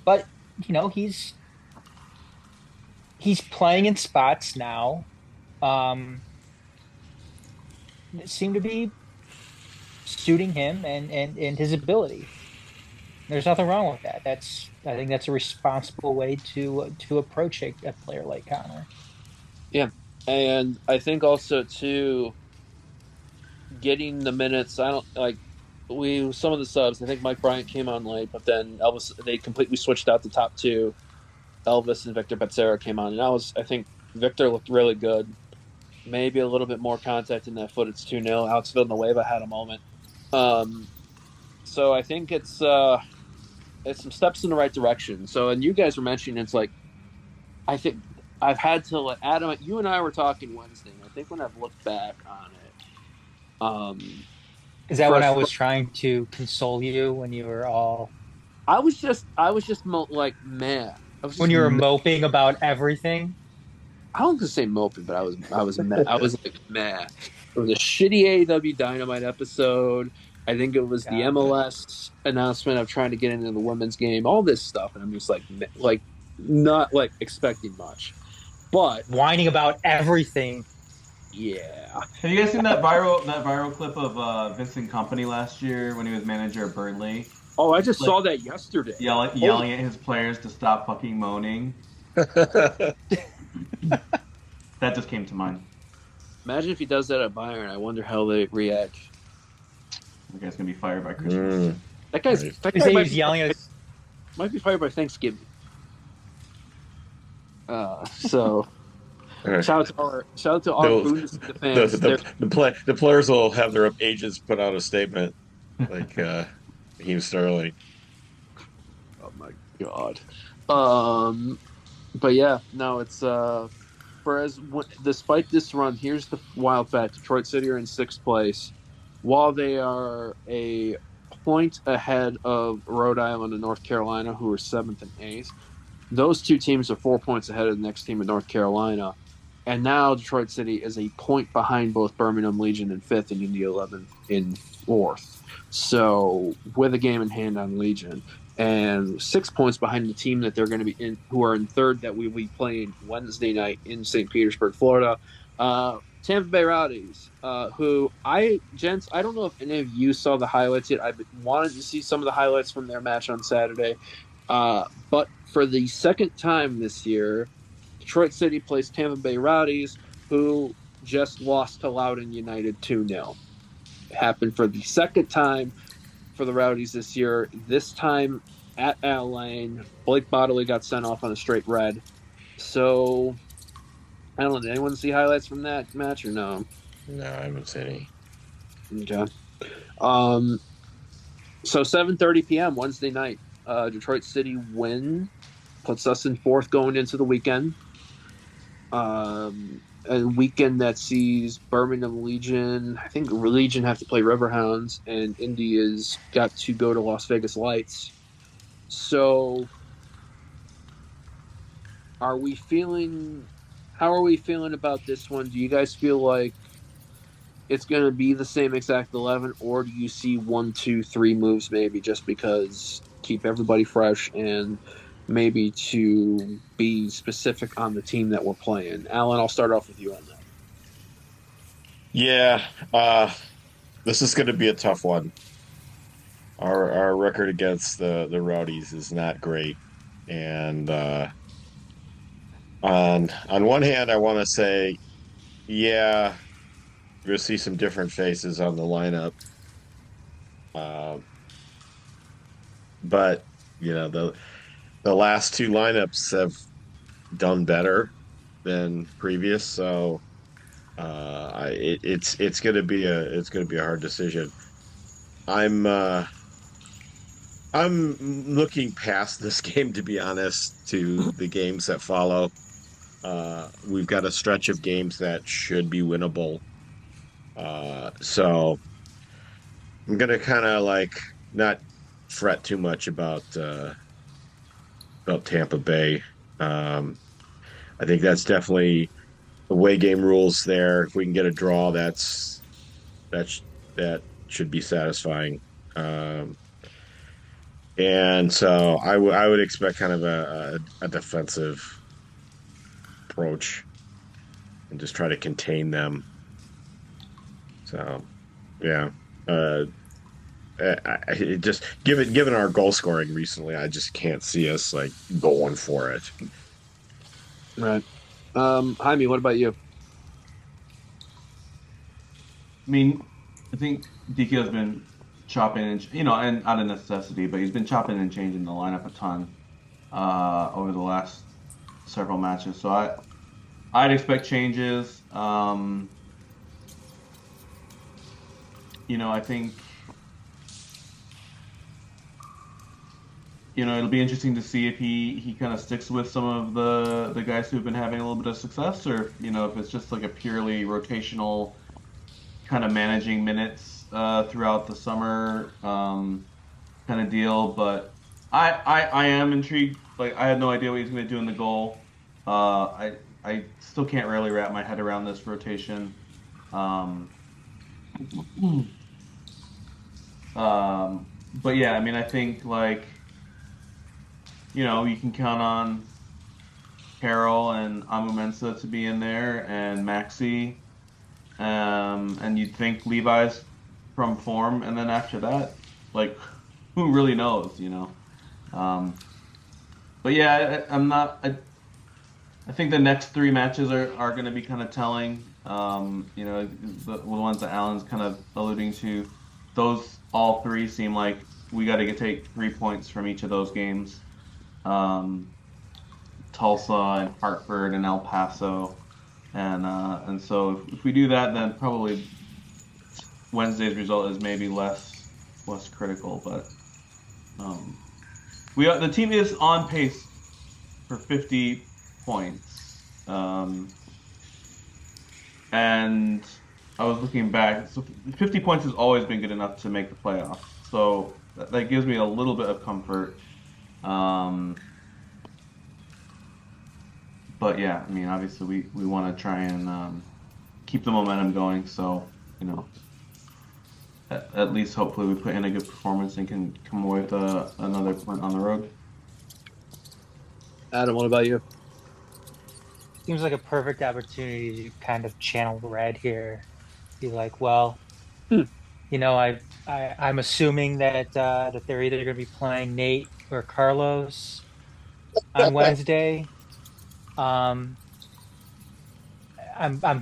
But he's playing in spots now. That seem to be suiting him and his ability. There's nothing wrong with that. I think that's a responsible way to approach a player like Connor. Yeah, and I think also too, getting the minutes. I don't like some of the subs. I think Mike Bryant came on late, but then Elvis. They completely switched out the top 2. Elvis and Victor Becerra came on, and I think Victor looked really good. Maybe a little bit more contact in that foot. It's 2-0. Alex Villanueva had a moment. So I think it's some steps in the right direction. So, and you guys were mentioning, it's like, I think I've had to let Adam, you and I were talking Wednesday, and I think when I've looked back on it, is that when I was trying to console you when you were all? I was just like mad. When you were moping about everything. I don't want to say moping, but I was mad. I was like mad. It was a shitty AEW Dynamite episode. I think it was the MLS announcement of trying to get into the women's game. All this stuff, and I'm just like not like expecting much, but whining about everything. Yeah. Have you guys seen that viral clip of Vincent Kompany last year when he was manager of Burnley? Oh, I just saw that yesterday. Yelling at his players to stop fucking moaning. That just came to mind. Imagine if he does that at Bayern. I wonder how they react. The guy's gonna be fired by Christmas. That guy might be yelling at. Might be fired by Thanksgiving. So. Right. Shout out to all Bundesliga fans. The players will have their agents put out a statement like Raheem Sterling. Oh my god. But yeah, no, it's despite this run, here's the wild fact: Detroit City are in 6th place, while they are a point ahead of Rhode Island and North Carolina, who are 7th and 8th. Those 2 teams are 4 points ahead of the next team in North Carolina. And now Detroit City is a point behind both Birmingham Legion in 5th and Indy 11 in 4th. So with a game in hand on Legion, and 6 points behind the team that they're going to be in, who are in 3rd, that we will be playing Wednesday night in St. Petersburg, Florida. Tampa Bay Rowdies, who gents, I don't know if any of you saw the highlights yet. I wanted to see some of the highlights from their match on Saturday. But for the second time this year, Detroit City plays Tampa Bay Rowdies, who just lost to Loudoun United 2-0. It happened for the second time for the Rowdies this year. This time at Al Lane, Blake Bodley got sent off on a straight red. So, I don't know. Did anyone see highlights from that match or no? No, I haven't seen any. Okay. So 7:30 p.m. Wednesday night, Detroit City win puts us in fourth going into the weekend. A weekend that sees Birmingham Legion. I think Legion have to play Riverhounds, and India's got to go to Las Vegas Lights. So, are we feeling? How are we feeling about this one? Do you guys feel like it's going to be the same exact 11, or do you see 1, 2, 3 moves maybe just because keep everybody fresh and maybe to be specific on the team that we're playing? Alan, I'll start off with you on that. Yeah, this is going to be a tough one. Our record against the Rowdies is not great, and on one hand, I want to say, yeah, we're going to see some different faces on the lineup, but the last two lineups have done better than previous, so it's going to be a hard decision. I'm looking past this game, to be honest, to the games that follow. We've got a stretch of games that should be winnable. So I'm gonna kind of like not fret too much about Tampa Bay. I think that's definitely the away game rules there. If we can get a draw, that should be satisfying. And so I would expect kind of a defensive approach and just try to contain them. So, yeah. Just given our goal scoring recently, I just can't see us like going for it. Right. Jaime, what about you? I mean, I think Dichio's been chopping and out of necessity, but he's been chopping and changing the lineup a ton over the last several matches. So I'd expect changes. I think it'll be interesting to see if he kind of sticks with some of the guys who've been having a little bit of success, or if it's just like a purely rotational kind of managing minutes throughout the summer kind of deal. But I am intrigued. Like, I had no idea what he's going to do in the goal. I still can't really wrap my head around this rotation. But yeah, I mean, I think like you can count on Carroll and Amu Mensah to be in there, and Maxi, and you'd think Levi's from form, and then after that, like, who really knows, But yeah, I'm not. I think the next three matches are going to be kind of telling. The ones that Alan's kind of alluding to, those all three seem like we got to take 3 points from each of those games. Tulsa and Hartford and El Paso, and so if we do that, then probably Wednesday's result is maybe less critical. But the team is on pace for 50 points, and I was looking back. So 50 points has always been good enough to make the playoffs. So that gives me a little bit of comfort. But yeah, I mean, obviously we want to try and keep the momentum going. So at least hopefully we put in a good performance and can come away with another point on the road. Adam, what about you? Seems like a perfect opportunity to kind of channel Red here. Be like, well, I'm assuming that they're either going to be playing Nate or Carlos on Wednesday. I'm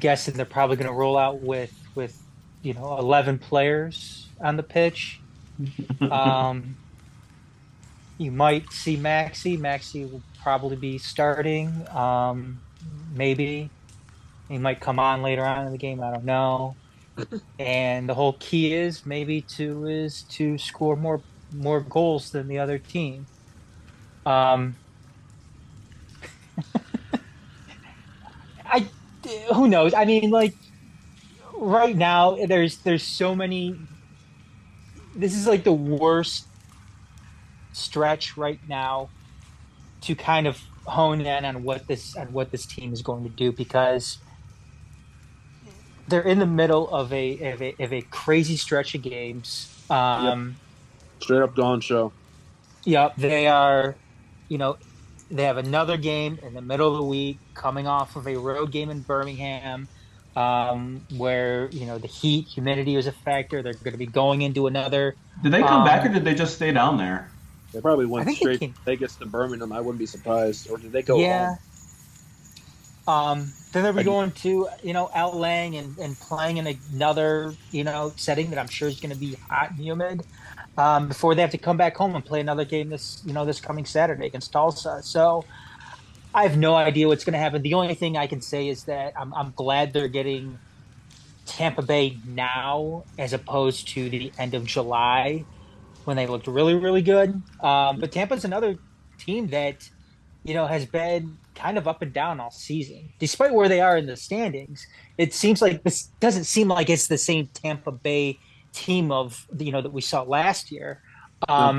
guessing they're probably going to roll out with 11 players on the pitch. You might see Maxi. Maxi will probably be starting. Maybe he might come on later on in the game. I don't know. And the whole key is maybe to score more goals than the other team. who knows? I mean, like right now, there's so many. This is like the worst stretch right now to kind of hone in on what this team is going to do because they're in the middle of a crazy stretch of games. Yep. Straight up gone show. Yep, they are. You know, they have another game in the middle of the week, coming off of a road game in Birmingham, where the heat, humidity is a factor. They're going to be going into another. Did they come back or did they just stay down there? They probably went think straight from Vegas to Birmingham. I wouldn't be surprised. Or did they go Yeah. home? Then they'll be going to Al Lang and playing in another setting that I'm sure is going to be hot and humid. Before they have to come back home and play another game this coming Saturday against Tulsa. So I have no idea what's going to happen. The only thing I can say is that I'm glad they're getting Tampa Bay now as opposed to the end of July when they looked really, really good. But Tampa's another team that has been kind of up and down all season, despite where they are in the standings. It seems like this doesn't seem like it's the same Tampa Bay team of that we saw last year. Yeah,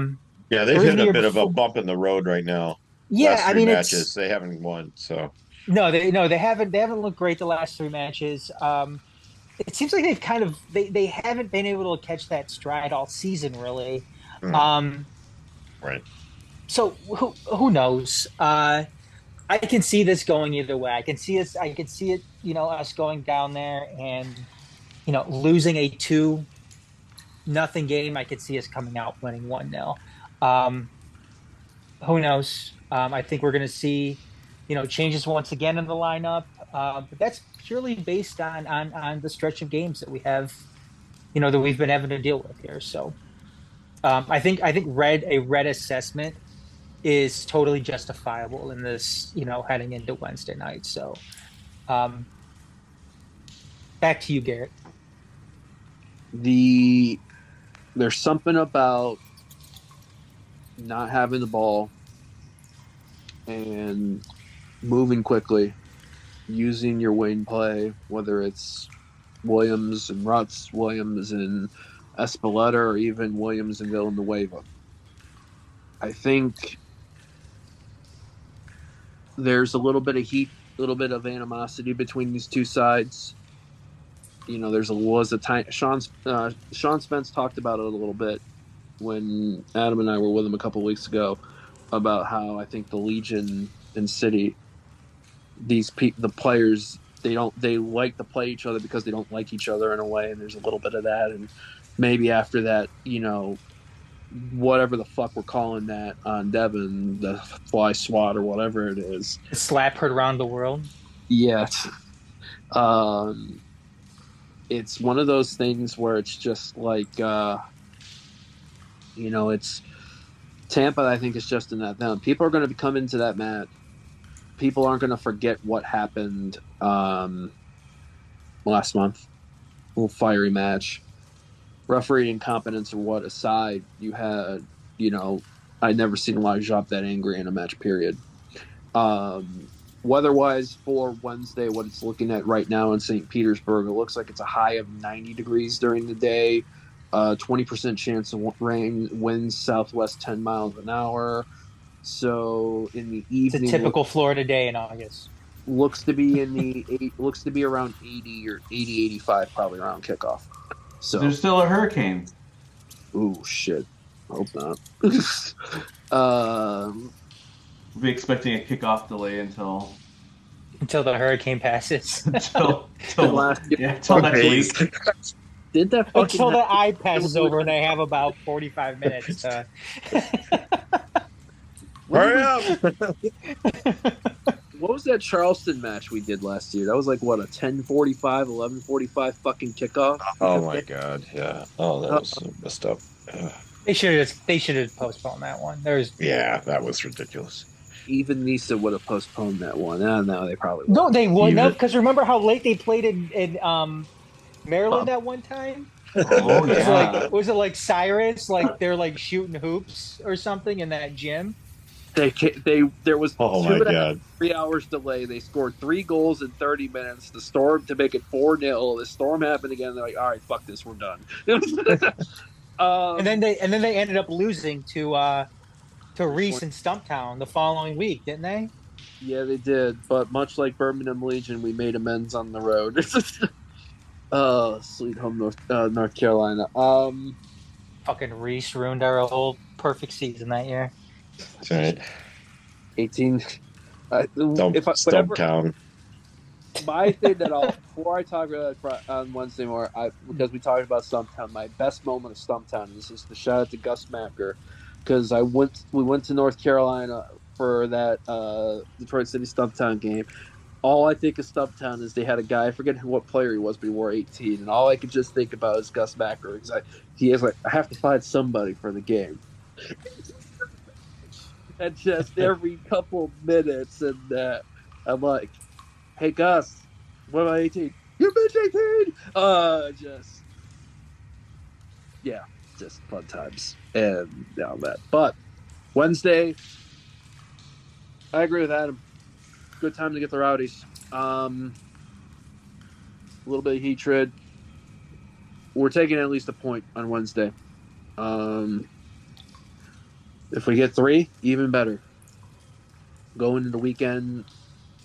they've hit a bit of a bump in the road right now. Yeah, last I three mean, matches they haven't won. So they haven't looked great the last three matches. It seems like they've kind of they haven't been able to catch that stride all season really. Right. So who knows? I can see this going either way. I can see it. Us going down there and losing a 2-0 game. I could see us coming out winning 1-0. Who knows? I think we're going to see changes once again in the lineup. But that's purely based on the stretch of games that we have, that we've been having to deal with here. So I think a red assessment is totally justifiable in this, heading into Wednesday night. So back to you, Garrett. There's something about not having the ball and moving quickly, using your wing play, whether it's Williams and Rutz, Williams and Espeleta, or even Williams and Villanueva. I think there's a little bit of heat, a little bit of animosity between these two sides. Was a time. Sean Spence talked about it a little bit when Adam and I were with him a couple weeks ago about how I think the Legion and City, the players, they like to play each other because they don't like each other in a way, and there's a little bit of that, and maybe after that, whatever the fuck we're calling that on Devon, the fly swat or whatever it is, the slap heard around the world. Yes. It's one of those things where it's just like, it's Tampa. I think is just in that them. People are going to come into that match. People aren't going to forget what happened last month. A little fiery match. Referee incompetence or what aside, you had, I'd never seen Elijah Jop that angry in a match, period. Weather-wise for Wednesday, what it's looking at right now in St. Petersburg, it looks like it's a high of 90 degrees during the day, 20% chance of rain, winds southwest 10 miles an hour. So in the evening, it's a typical Florida day in August. Looks to be looks to be around 80 or 80, 85, probably around kickoff. So there's still a hurricane. Ooh, shit. Hope not. We'll be expecting a kickoff delay until the hurricane passes. until next week. Did that until the eye passes over and they have about 45 minutes. Hurry up! What was that Charleston match we did last year? That was like, what, a 10:45, 11:45 fucking kickoff? Oh, my God, yeah. Oh, that was messed up. They should have postponed that one. Yeah, that was ridiculous. Even Nisa would have postponed that one. No, they probably wouldn't. No, they wouldn't have, because remember how late they played in Maryland that one time? Oh, yeah. Was it like Cyrus? Like they're like shooting hoops or something in that gym? There was Oh my God. 3 hours delay. They scored 3 goals in 30 minutes. The Storm to make it 4-0. The Storm happened again. They're like, all right, fuck this, we're done. And then they ended up losing to Reese and Stumptown the following week, didn't they? Yeah, they did. But much like Birmingham Legion, we made amends on the road. Sweet home North Carolina. Fucking Reese ruined our whole perfect season that year. That's right. 18. Stumptown. My thing before I talk about that on Wednesday more, because we talked about Stumptown, my best moment of Stumptown, this is the shout out to Gus Macker, because we went to North Carolina for that Detroit City Stumptown game. All I think of Stumptown is they had a guy, I forget what player he was, but he wore 18, and all I could just think about is Gus Macker. He is like, I have to find somebody for the game. And just every couple minutes, and I'm like, hey Gus, what about 18? You bitch 18! Just fun times and all that. But Wednesday, I agree with Adam. Good time to get the Rowdies. A little bit of hatred. We're taking at least a point on Wednesday. If we get 3, even better. Going into the weekend,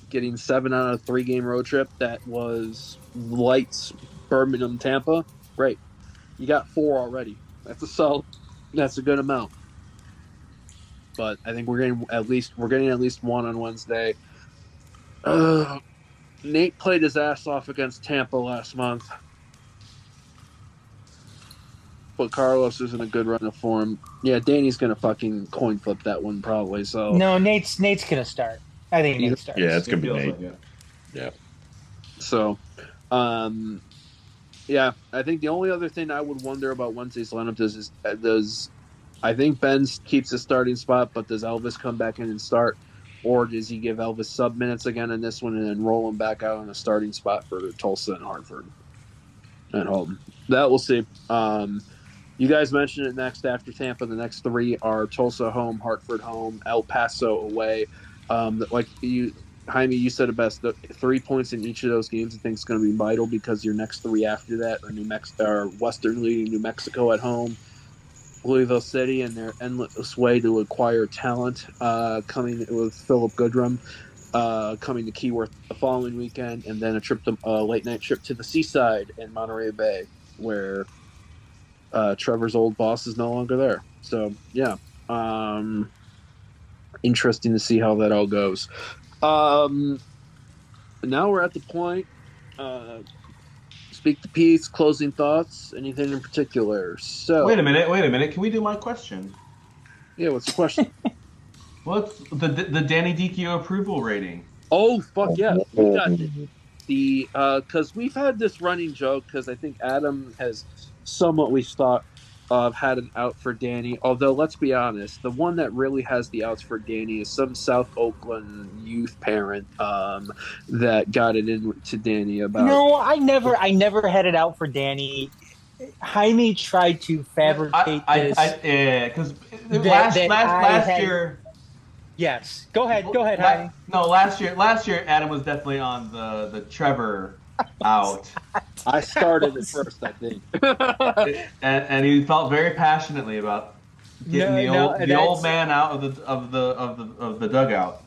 getting 7 on a 3-game road trip that was lights, Birmingham, Tampa. Great. You got 4 already. That's a good amount. But I think we're getting at least 1 on Wednesday. Nate played his ass off against Tampa last month. But Carlos is in a good run of form. Yeah, Danny's gonna fucking coin flip that one probably. So no, Nate's gonna start. I think Nate starts. Yeah, it's gonna be Nate. Yeah. So, yeah, I think the only other thing I would wonder about Wednesday's lineup does I think Ben keeps his starting spot, but does Elvis come back in and start, or does he give Elvis sub minutes again in this one and then roll him back out on a starting spot for Tulsa and Hartford at home? That we'll see. You guys mentioned it next after Tampa. The next 3 are Tulsa home, Hartford home, El Paso away. Like Jaime, you said it best. The 3 points in each of those games, I think, is going to be vital because your next 3 after that are Western League, New Mexico at home, Louisville City, and their endless way to acquire talent. Coming with Philip Goodrum, coming to Keyworth the following weekend, and then a late night trip to the Seaside in Monterey Bay, where Trevor's old boss is no longer there. So yeah, interesting to see how that all goes. Now we're at the point. Speak the piece. Closing thoughts. Anything in particular? So wait a minute. Can we do my question? Yeah, what's the question? What's the Danny Dichio approval rating? Oh fuck yeah! We got the because we've had this running joke because I think Adam has somewhat we thought of had an out for Danny. Although let's be honest, the one that really has the outs for Danny is some South Oakland youth parent that got it in to Danny about. No, I never had it out for Danny. Jaime tried to fabricate this. Yeah, because last year. Yes, go ahead, Jaime. No, last year Adam was definitely on the Trevor out. I started it first, I think, and he felt very passionately about getting the old man out of the dugout.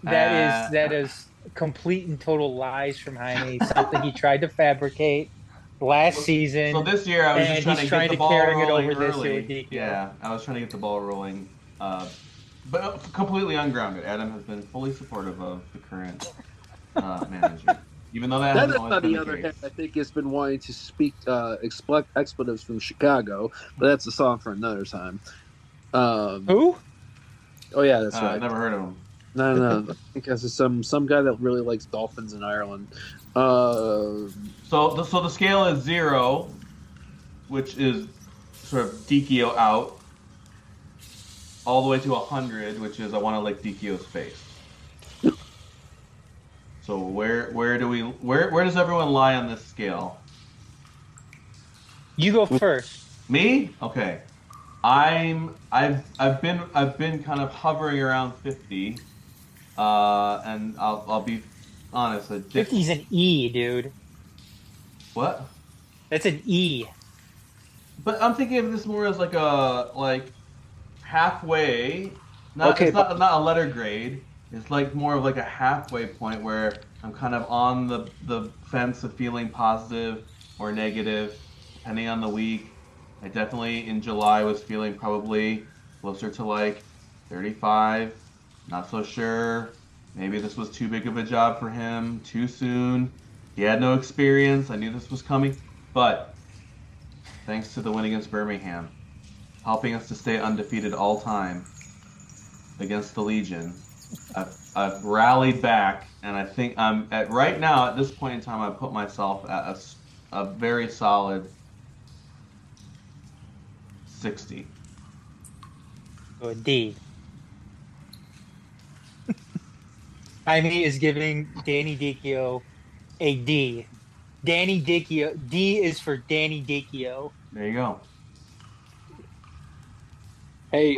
That is complete and total lies from Jaime. Something he tried to fabricate last season. So this year I was just trying to get the ball rolling early. Yeah, I was trying to get the ball rolling, but completely ungrounded. Adam has been fully supportive of the current manager. Even though that on the other hand, I think has been wanting to speak expletives from Chicago, but that's a song for another time. Who? Oh yeah, that's right. I've never heard of him. No. I think that's some guy that really likes dolphins in Ireland. So the scale is 0, which is sort of Dichio out, all the way to 100, which is I want to lick Dichio's face. So where does everyone lie on this scale? You go first. Me? Okay. I've been kind of hovering around 50, and I'll be honest. 50's an E, dude. What? That's an E. But I'm thinking of this more as like halfway. Okay, It's not a letter grade. It's like more of like a halfway point where I'm kind of on the fence of feeling positive or negative, depending on the week. I definitely in July was feeling probably closer to like 35. Not so sure. Maybe this was too big of a job for him, too soon. He had no experience. I knew this was coming. But thanks to the win against Birmingham, helping us to stay undefeated all time against the Legion, I've rallied back, and I think I'm at right now at this point in time. I put myself at a very solid 60. So a D. Jaime is giving Danny Dichio a D. Danny Dichio. D is for Danny Dichio. There you go. Hey,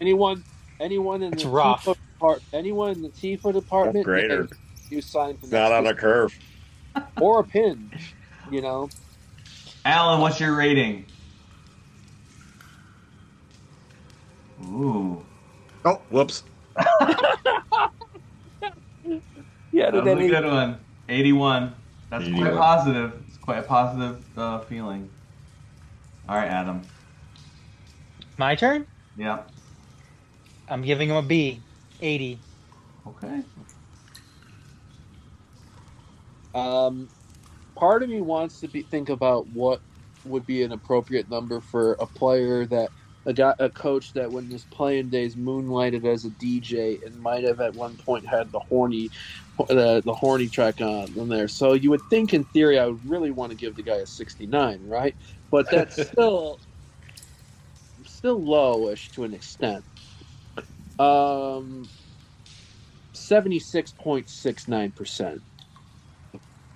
anyone in It's the rough. anyone in the TIFO department? Grader. You sign for Not on a curve. or a pin, you know. Alan, what's your rating? Ooh. Oh, whoops. Yeah, that was a good one. 81. That's 81. Quite positive. It's quite a positive feeling. All right, Adam. My turn? Yeah. I'm giving him a B. 80. Okay. Part of me wants to think about what would be an appropriate number for a player that a coach that when his playing days moonlighted as a DJ and might have at one point had the horny track on there. So you would think in theory I would really want to give the guy a 69, right? But that's still lowish to an extent. 76.69%.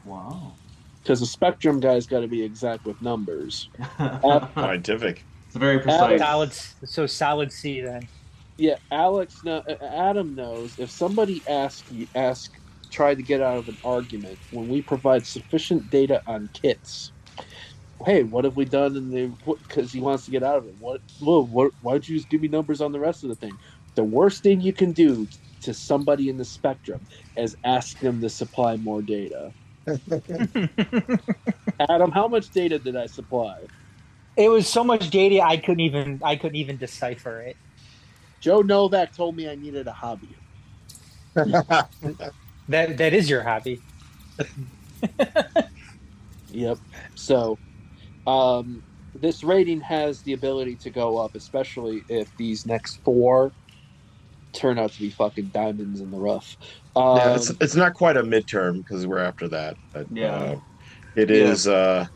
Wow. Because the Spectrum guy's got to be exact with numbers. Scientific. It's very precise. Solid C then. Yeah, Adam knows if somebody tried to get out of an argument when we provide sufficient data on kits. Hey, what have we done? Because he wants to get out of it. Why'd you just give me numbers on the rest of the thing? The worst thing you can do to somebody in the Spectrum is ask them to supply more data. Adam, how much data did I supply? It was so much data I couldn't even decipher it. Joe Novak told me I needed a hobby. That is your hobby. Yep. So, this rating has the ability to go up, especially if these next four turn out to be fucking diamonds in the rough. Yeah, it's not quite a midterm because we're after that. But, it is. We're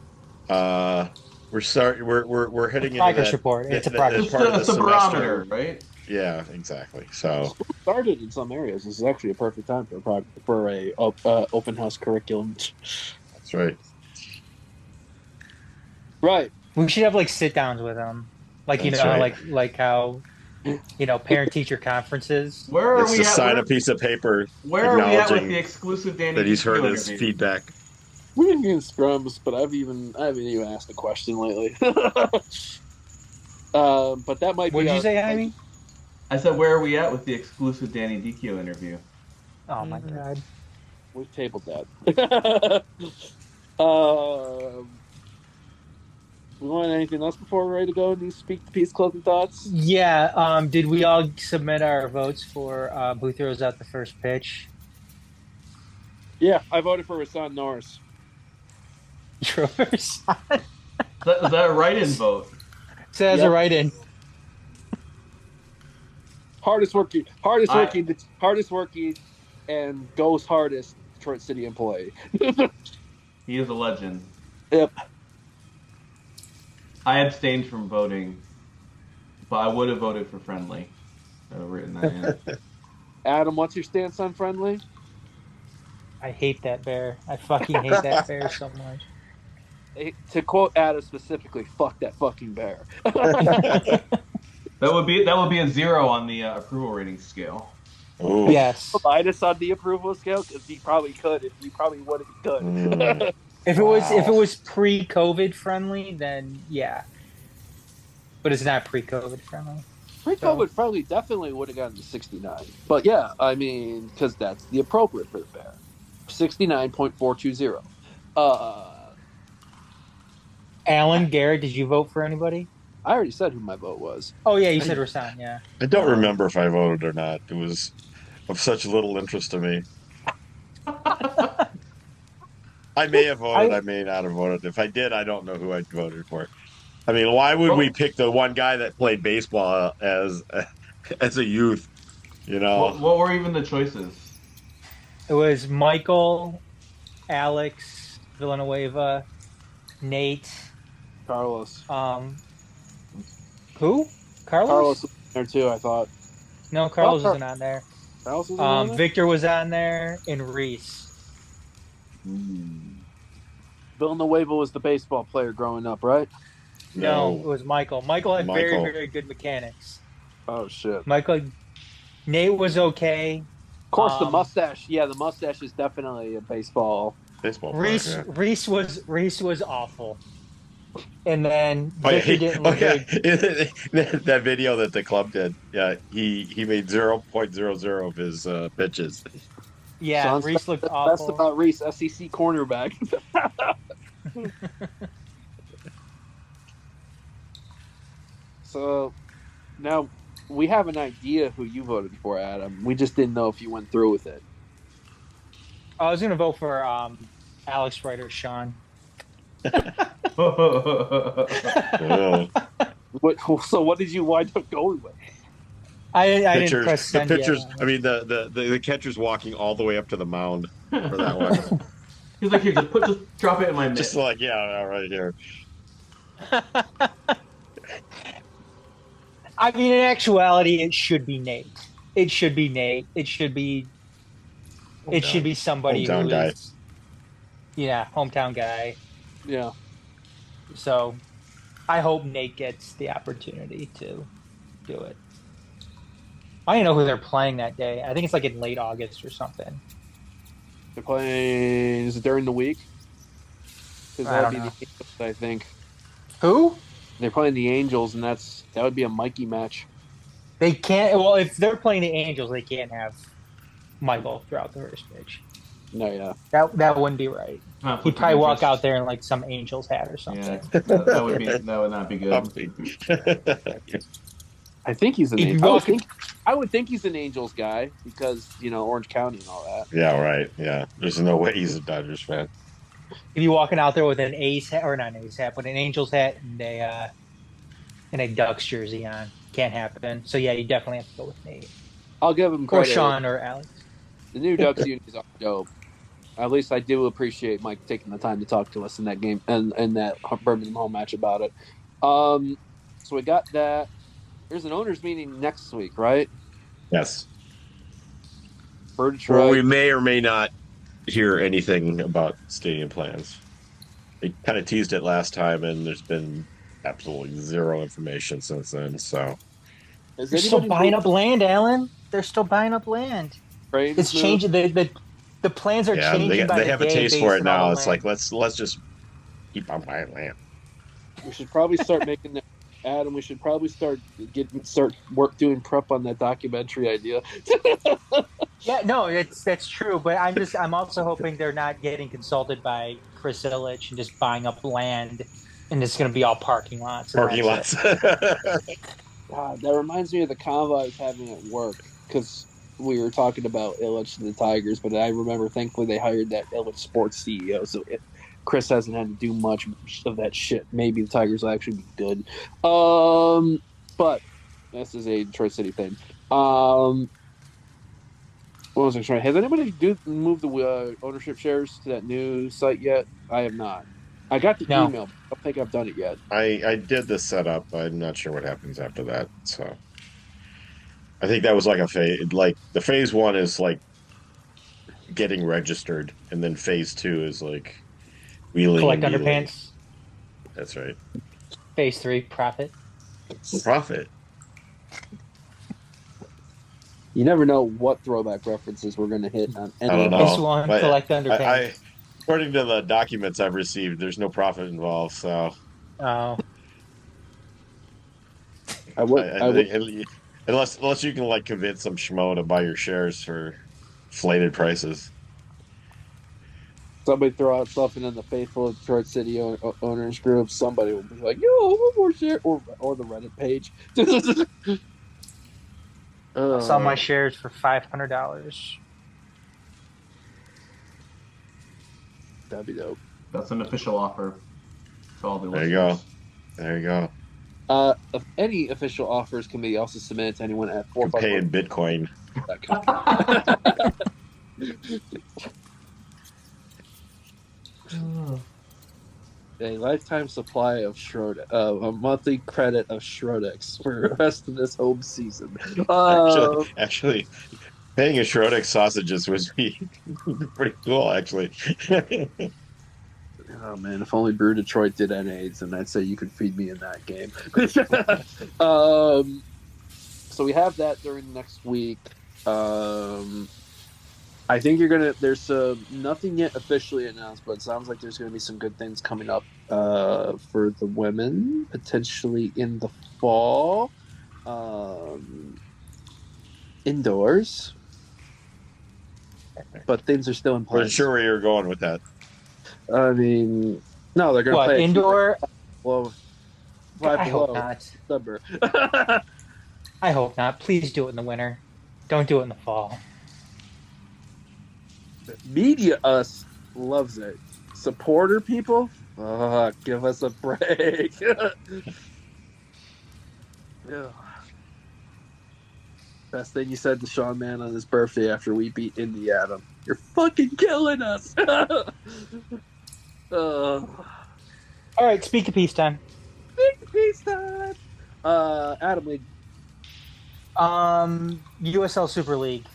heading into progress that. report. It's a progress report. It's a barometer, right? Yeah, exactly. So started in some areas. This is actually a perfect time for a open house curriculum. That's right. Right. We should have like sit downs with them, like That's right. like how parent teacher conferences. Where are we to at? sign a piece of paper. Where are we at with the exclusive Danny that he's heard Dichio his interview? feedback. We've been getting scrums, but I haven't even asked a question lately. But that might be. What did you say, Jaime? I said, where are we at with the exclusive Danny Dichio interview? Oh my god. We've tabled that. We want anything else before we're ready to go and speak the piece closing thoughts? Yeah. Did we all submit our votes for who throws out the first pitch? Yeah, I voted for Rasan Norris. Is that a write-in vote? Says a write-in. Hardest working, and goes hardest Detroit City employee. He is a legend. Yep. I abstained from voting, but I would have voted for Friendly. I've written that in. Adam, what's your stance on Friendly? I hate that bear. I fucking hate that bear so much. To quote Adam specifically, "Fuck that fucking bear." That would be a 0 on the approval rating scale. Ooh. Yes. Minus on the approval scale because he probably could if he probably would if he could. If it was pre-COVID friendly, then yeah. But it's not pre-COVID friendly. Pre-COVID friendly definitely would have gotten to 69. But yeah, I mean, because that's the appropriate for the bear. 69.420. Alan, Garrett, did you vote for anybody? I already said who my vote was. Oh yeah, you said Rasan, yeah. I don't remember if I voted or not. It was of such little interest to me. I may have voted. I may not have voted. If I did, I don't know who I voted for. I mean, why would we pick the one guy that played baseball as a youth? You know, what were even the choices? It was Michael, Alex, Villanueva, Nate, Carlos. Who? Carlos? Carlos was there too, I thought. No, Carlos wasn't on there. Carlos wasn't on there? Victor was on there and Reese. Villanueva was the baseball player growing up, right? No, it was Michael. Michael had very, very good mechanics. Oh shit. Nate was okay. Of course, the mustache. Yeah, the mustache is definitely a baseball. Reese was awful. And then Victor didn't look good. That video that the club did. Yeah, he made 0.00 of his pitches. Yeah, Reese looked awful. Best about Reese, SEC cornerback. So now we have an idea who you voted for, Adam. We just didn't know if you went through with it. I was going to vote for Alex Ryder, Sean. So what did you wind up going with? I didn't press send the pictures. yet. I mean, the catcher's walking all the way up to the mound for that one. He's like, here, just drop it in my mitt. Just like, yeah, right here. I mean, in actuality, it should be Nate. It should be somebody hometown guy. Is, yeah, hometown guy. Yeah. So, I hope Nate gets the opportunity to do it. I don't know who they're playing that day. I think it's like in late August or something. They're playing. Is it during the week? Because that would be the Angels, I think. Who? They're playing the Angels, and that would be a Mikey match. They can't. Well, if they're playing the Angels, they can't have Michael throughout the first pitch. No, yeah. That wouldn't be right. He'd probably walk out there in like some Angels hat or something. Yeah, that would not be good. I think he's an Angels. I would think he's an Angels guy because, Orange County and all that. Yeah, right. Yeah. There's no way he's a Dodgers fan. If you're walking out there with an A's hat, or not an A's hat, but an Angels hat and a Ducks jersey on, can't happen. So yeah, you definitely have to go with Nate. I'll give him credit. Or Sean or Alex. The new Ducks unis are dope. At least I do appreciate Mike taking the time to talk to us in that game and that Birmingham home match about it. So we got that. There's an owners meeting next week, right? Yes. For Detroit. Well, we may or may not hear anything about stadium plans. They kind of teased it last time, and there's been absolutely zero information since then. So they're still buying up land, Alan. They're still buying up land. It's changing. The plans are changing. They have a taste for it now. It's like let's just keep on buying land. We should probably start making that. Adam, we should probably start doing prep on that documentary idea. Yeah, no, that's true. But I'm also hoping they're not getting consulted by Chris Illich and just buying up land, and it's going to be all parking lots. God, that reminds me of the convo I was having at work because we were talking about Illich and the Tigers, but I remember thankfully they hired that Illich sports CEO, so Chris hasn't had to do much of that shit. Maybe the Tigers will actually be good. But this is a Detroit City thing. What was I trying? Has anybody moved the ownership shares to that new site yet? I have not. I got the email. But I don't think I've done it yet. I did the setup. I'm not sure what happens after that. So I think that was like a phase. Like the phase one is like getting registered, and then phase two is like wheeling. Collect underpants. That's right. Phase 3, profit. Profit. You never know what throwback references we're going to hit on. I don't know. Phase 1, But collect underpants. according to the documents I've received, there's no profit involved. So Oh. Unless you can like convince some schmo to buy your shares for inflated prices. Somebody throw out something in the faithful Detroit City owners group. Somebody will be like, "Yo, one more share," or the Reddit page. I saw my shares for $500. That'd be dope. That's an official offer to all the There you go. There you go. If any official offers can be also submitted to anyone at 451. Pay in Bitcoin. A lifetime supply of a monthly credit of Schrodex for the rest of this home season. Actually, paying a Schrodex sausages would be pretty cool, actually. Oh man, if only Brew Detroit did NAs, then I'd say you could feed me in that game. So we have that during the next week. I think there's nothing yet officially announced, but it sounds like there's gonna be some good things coming up for the women, potentially in the fall. Indoors. But things are still in place. I'm sure where you're going with that. I mean, no, they're going to play indoor. Well, I hope not. December. I hope not. Please do it in the winter. Don't do it in the fall. Media us loves it. Supporter people, give us a break. Yeah. Best thing you said to Sean Mann on his birthday after we beat Indiana. You're fucking killing us. All right, speak of peacetime. Speak of peacetime. Adam League. USL Super League.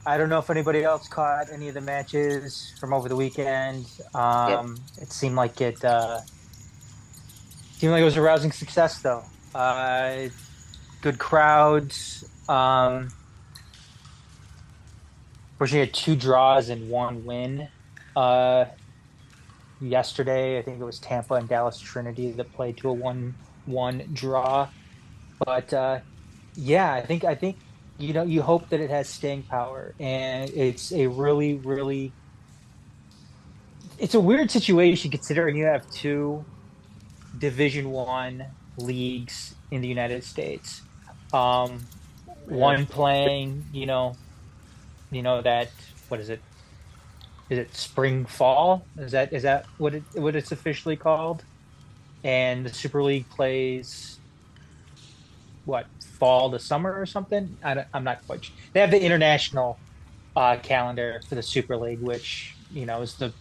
I don't know if anybody else caught any of the matches from over the weekend. It seemed like it was a rousing success, though. Good crowds. Fortunately, had 2 draws and 1 win. Yesterday, I think it was Tampa and Dallas Trinity that played to a 1-1 draw. But I think you hope that it has staying power, and it's a really, really it's a weird situation considering you have 2 Division I leagues in the United States. One playing, that, what is it? Is it spring fall? Is that what it's officially called? And the Super League plays what, fall to summer or something? I'm not quite sure. They have the international calendar for the Super League, which is the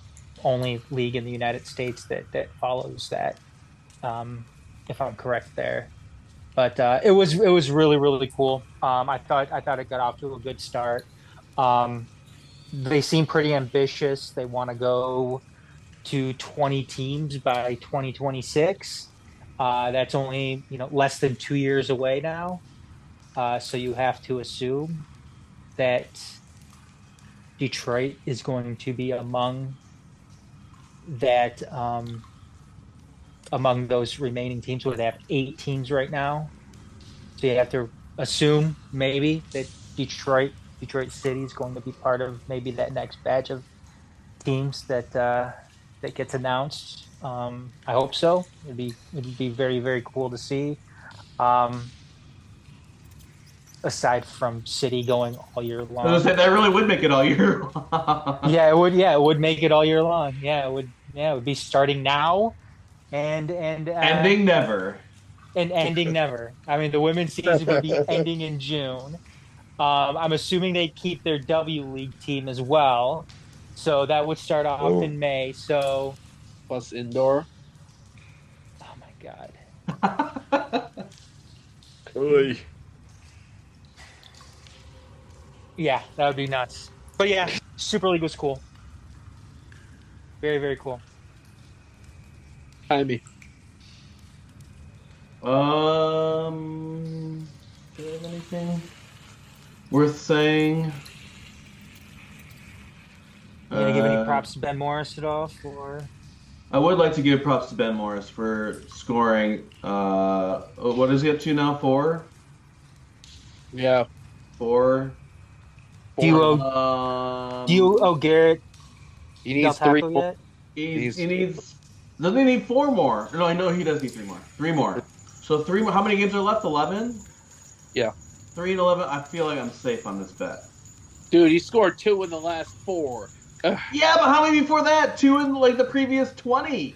only league in the United States that follows that. If I'm correct there, but it was really, really cool. I thought it got off to a good start. They seem pretty ambitious. They want to go to 20 teams by 2026. That's only less than 2 years away now. So you have to assume that Detroit is going to be among that. Among those remaining teams, where they have 8 teams right now. So you have to assume maybe that Detroit City is going to be part of maybe that next batch of teams that gets announced. I hope so. It'd be very, very cool to see. Aside from City going all year long, that really would make it all year long. Yeah, it would. Yeah, it would make it all year long. Yeah, it would. Yeah, it would be starting now. And ending never. And ending never. I mean, the women's season would be ending in June. I'm assuming they keep their W League team as well, so that would start off in May. So plus indoor. Oh my god. Oy. Yeah, that would be nuts. But yeah, Super League was cool. Very, very cool. Jaime. Do I have anything worth saying? You gonna give any props to Ben Morris at all? For I would like to give props to Ben Morris for scoring. What is he up to now? 4? Yeah. 4. do you owe Garrett He needs Del 3 Taco more. yet? He needs. Doesn't he need 4 more? No, I know he does need 3 more. 3 more. So 3 more. How many games are left? 11. Yeah. 3 and 11. I feel like I'm safe on this bet. Dude, he scored 2 in the last 4. Yeah, but how many before that? 2 in like the previous 20.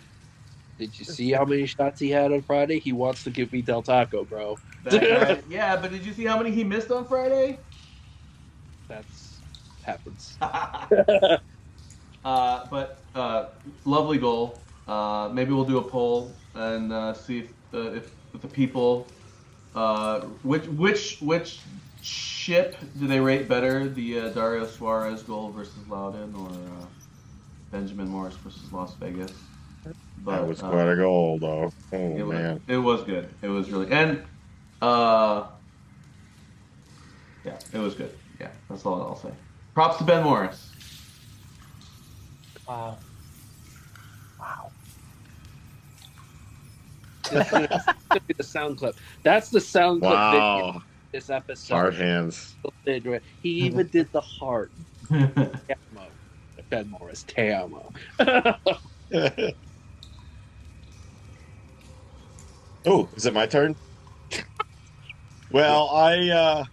Did you see how many shots he had on Friday? He wants to give me Del Taco, bro. That guy. Yeah, but did you see how many he missed on Friday? That's happens. But lovely goal. Maybe we'll do a poll and see if the people which ship do they rate better, the Dario Suarez goal versus Loudon or Benjamin Morris versus Las Vegas? But, that was quite a goal, though. Oh man, it was good. It was really yeah, it was good. Yeah, that's all I'll say. Props to Ben Morris. Wow. That's gonna be the sound clip. That's the sound clip video this episode. Hard hands. He even did the heart. Tamo. Ben Morris. Tamo. Oh, is it my turn? Well, I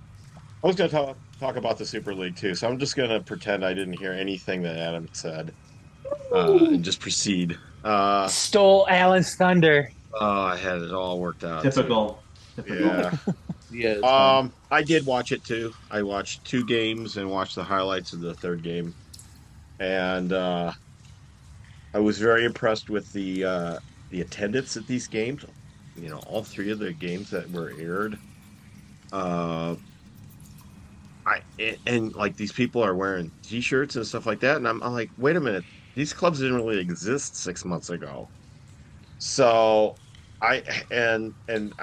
was going to talk about the Super League too, so I'm just going to pretend I didn't hear anything that Adam said and just proceed. Stole Alan's thunder. Oh, I had it all worked out. Typical. Yeah. Yeah. I did watch it too. I watched 2 games and watched the highlights of the 3rd game, and I was very impressed with the attendance at these games. You know, all 3 of the games that were aired. And like these people are wearing T-shirts and stuff like that, and I'm like, wait a minute, these clubs didn't really exist 6 months ago. So I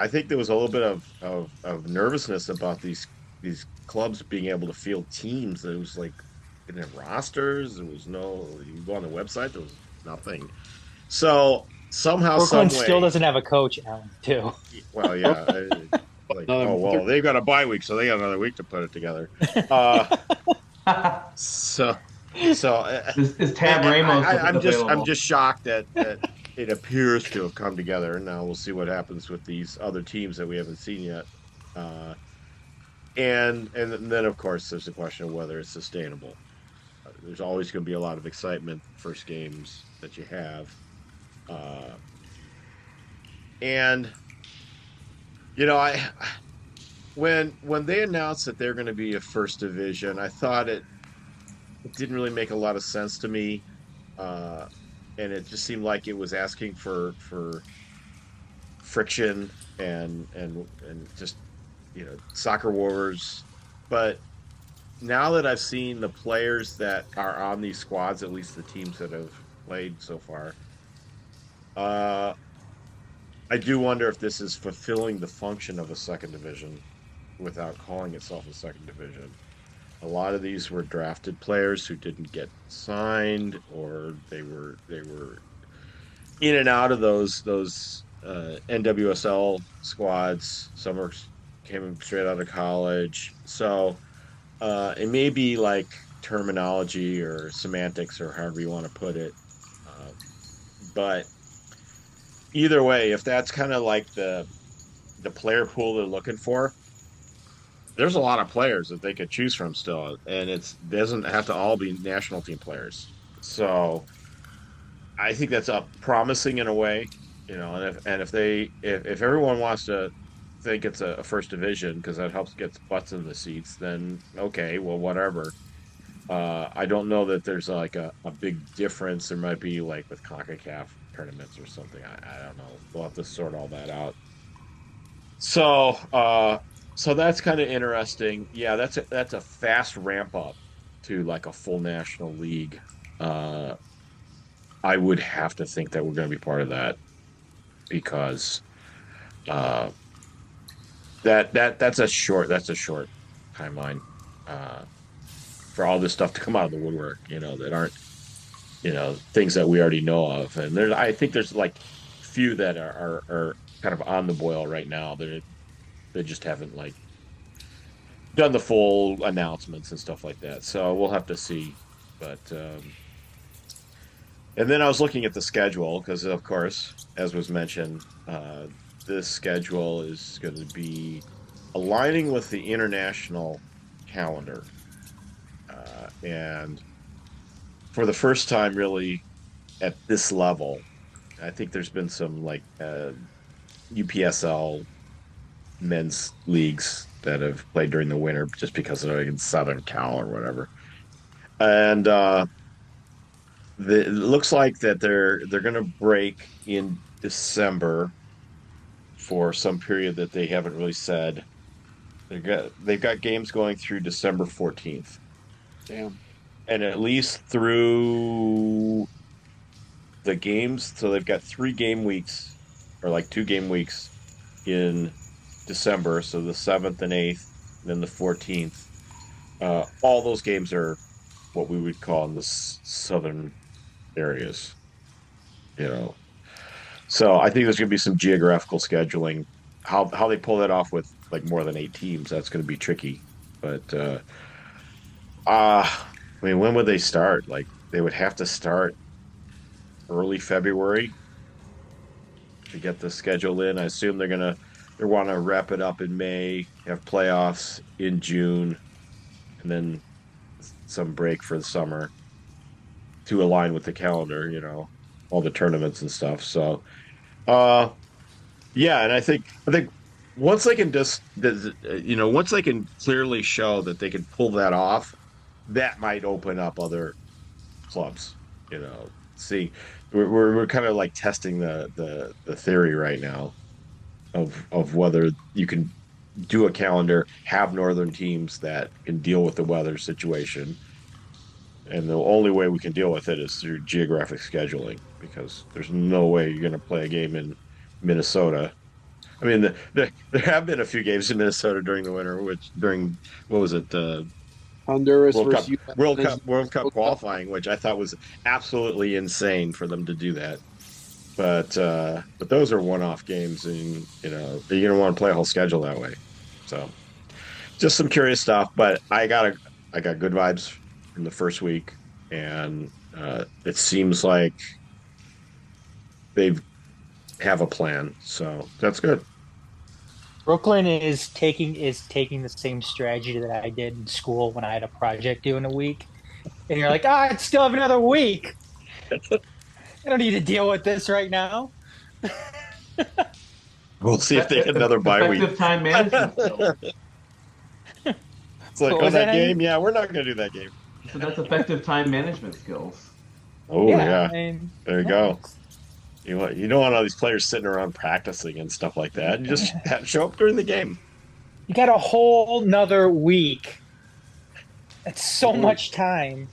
think there was a little bit of nervousness about these clubs being able to field teams. There was like in their rosters, there was no. You go on the website, there was nothing. So somehow, Brooklyn some way, still doesn't have a coach, Alan. Too. Well, yeah. They got a bye week, so they got another week to put it together. So is Tab Ramos? I'm just shocked that it appears to have come together. Now we'll see what happens with these other teams that we haven't seen yet. And then of course there's the question of whether it's sustainable. There's always going to be a lot of excitement first games that you have, and you know, when they announced that they're going to be a first division, I thought it didn't really make a lot of sense to me, and it just seemed like it was asking for friction and just, you know, soccer wars. But now that I've seen the players that are on these squads, at least the teams that have played so far, I do wonder if this is fulfilling the function of a second division without calling itself a second division. A lot of these were drafted players who didn't get signed, or they were in and out of those NWSL squads. Some came straight out of college. So it may be like terminology or semantics or however you want to put it. But either way, if that's kind of like the player pool they're looking for, there's a lot of players that they could choose from still, and it doesn't have to all be national team players. So I think that's promising in a way, you know. And if everyone wants to think it's a first division because that helps get butts in the seats, then okay, well, whatever. I don't know that there's like a big difference. There might be like with CONCACAF tournaments or something. I don't know. We'll have to sort all that out. So that's kind of interesting. Yeah, that's a fast ramp up to like a full national league. I would have to think that we're going to be part of that. because that's a short timeline for all this stuff to come out of the woodwork, that aren't, things that we already know of. And I think there's like few that are kind of on the boil right now. They just haven't like done the full announcements and stuff like that. So we'll have to see. But and then I was looking at the schedule because, of course, as was mentioned, this schedule is going to be aligning with the international calendar. And for the first time, really, at this level, I think there's been some like UPSL men's leagues that have played during the winter just because they're in Southern Cal or whatever. And it looks like that they're going to break in December for some period that they haven't really said. They've got games going through December 14th. Damn. And at least through the games, so they've got 3 game weeks, or like 2 game weeks in December, so the 7th and 8th, and then the 14th. All those games are what we would call in the southern areas, So I think there's going to be some geographical scheduling. How they pull that off with like more than 8 teams, that's going to be tricky. But I mean, when would they start? Like, they would have to start early February to get the schedule in. I assume they want to wrap it up in May, have playoffs in June, and then some break for the summer to align with the calendar, all the tournaments and stuff. So, yeah, and I think once they can once they can clearly show that they can pull that off, that might open up other clubs. See, we're kind of like testing the theory right now of whether you can do a calendar, have northern teams that can deal with the weather situation. And the only way we can deal with it is through geographic scheduling, because there's no way you're going to play a game in Minnesota. I mean, there have been a few games in Minnesota during the winter, what was it? Honduras World Cup qualifying, which I thought was absolutely insane for them to do that. But those are one-off games, and you're going to want to play a whole schedule that way. So, just some curious stuff. But I got good vibes from the first week, and it seems like they have a plan. So that's good. Brooklyn is taking the same strategy that I did in school when I had a project due in a week, and you're like, I still have another week. I don't need to deal with this right now. We'll see if they get another bye week. Effective time management. It's like, that game? Yeah, we're not going to do that game. So that's effective time management skills. Oh, yeah. I mean, there you go. You don't want all these players sitting around practicing and stuff like that. You just show up during the game. You got a whole nother week. That's so much time.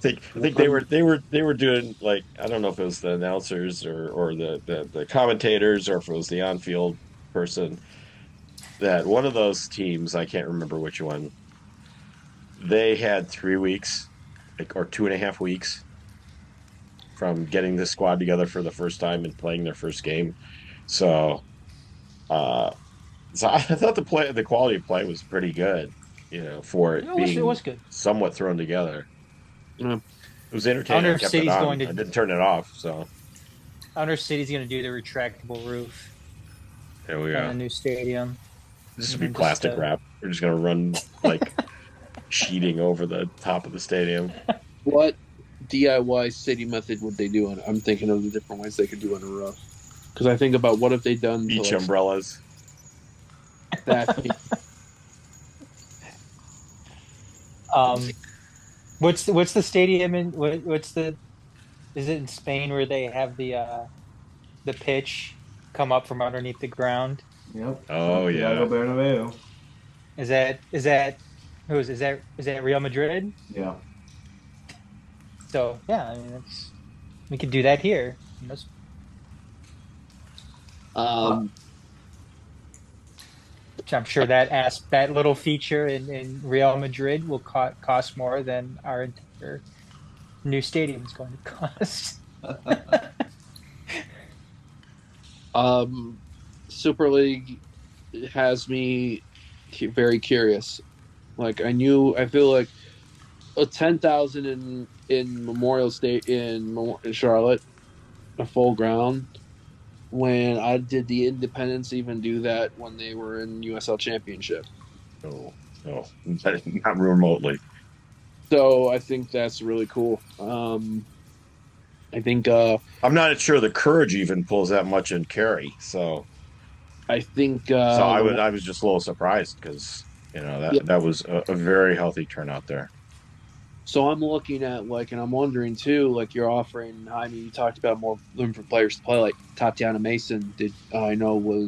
I think they were doing, like, I don't know if it was the announcers or the commentators, or if it was the on-field person, that one of those teams, I can't remember which one, they had 3 weeks, or 2.5 weeks from getting the squad together for the first time and playing their first game. So I thought the quality of play was pretty good, for it was good. Somewhat thrown together. Yeah. It was entertaining. I kept it on. I didn't turn it off. So Under City's going to do the retractable roof. There we go. A new stadium. This would be plastic wrap. We're just going to run like sheeting over the top of the stadium. What DIY city method would they do? I'm thinking of the different ways they could do on a roof. Because I think about what have they done? Beach umbrellas. What's the stadium in? Is it in Spain where they have the pitch come up from underneath the ground? Yep. Oh yeah. Bernabeu. Is that Real Madrid? Yeah. So yeah, I mean we could do that here. I'm sure that little feature in Real Madrid will cost more than our entire new stadium is going to cost. Super League has me very curious. Like I feel like a 10,000 in Memorial State in Charlotte, a full ground. When I did the Independents even do that when they were in USL Championship? No, not remotely. So I think that's really cool. I think I'm not sure the Courage even pulls that much in carry. So I think so I was just a little surprised because that was a very healthy turnout there. So I'm looking at and I'm wondering too, you're offering. I mean, you talked about more room for players to play. Like Tatiana Mason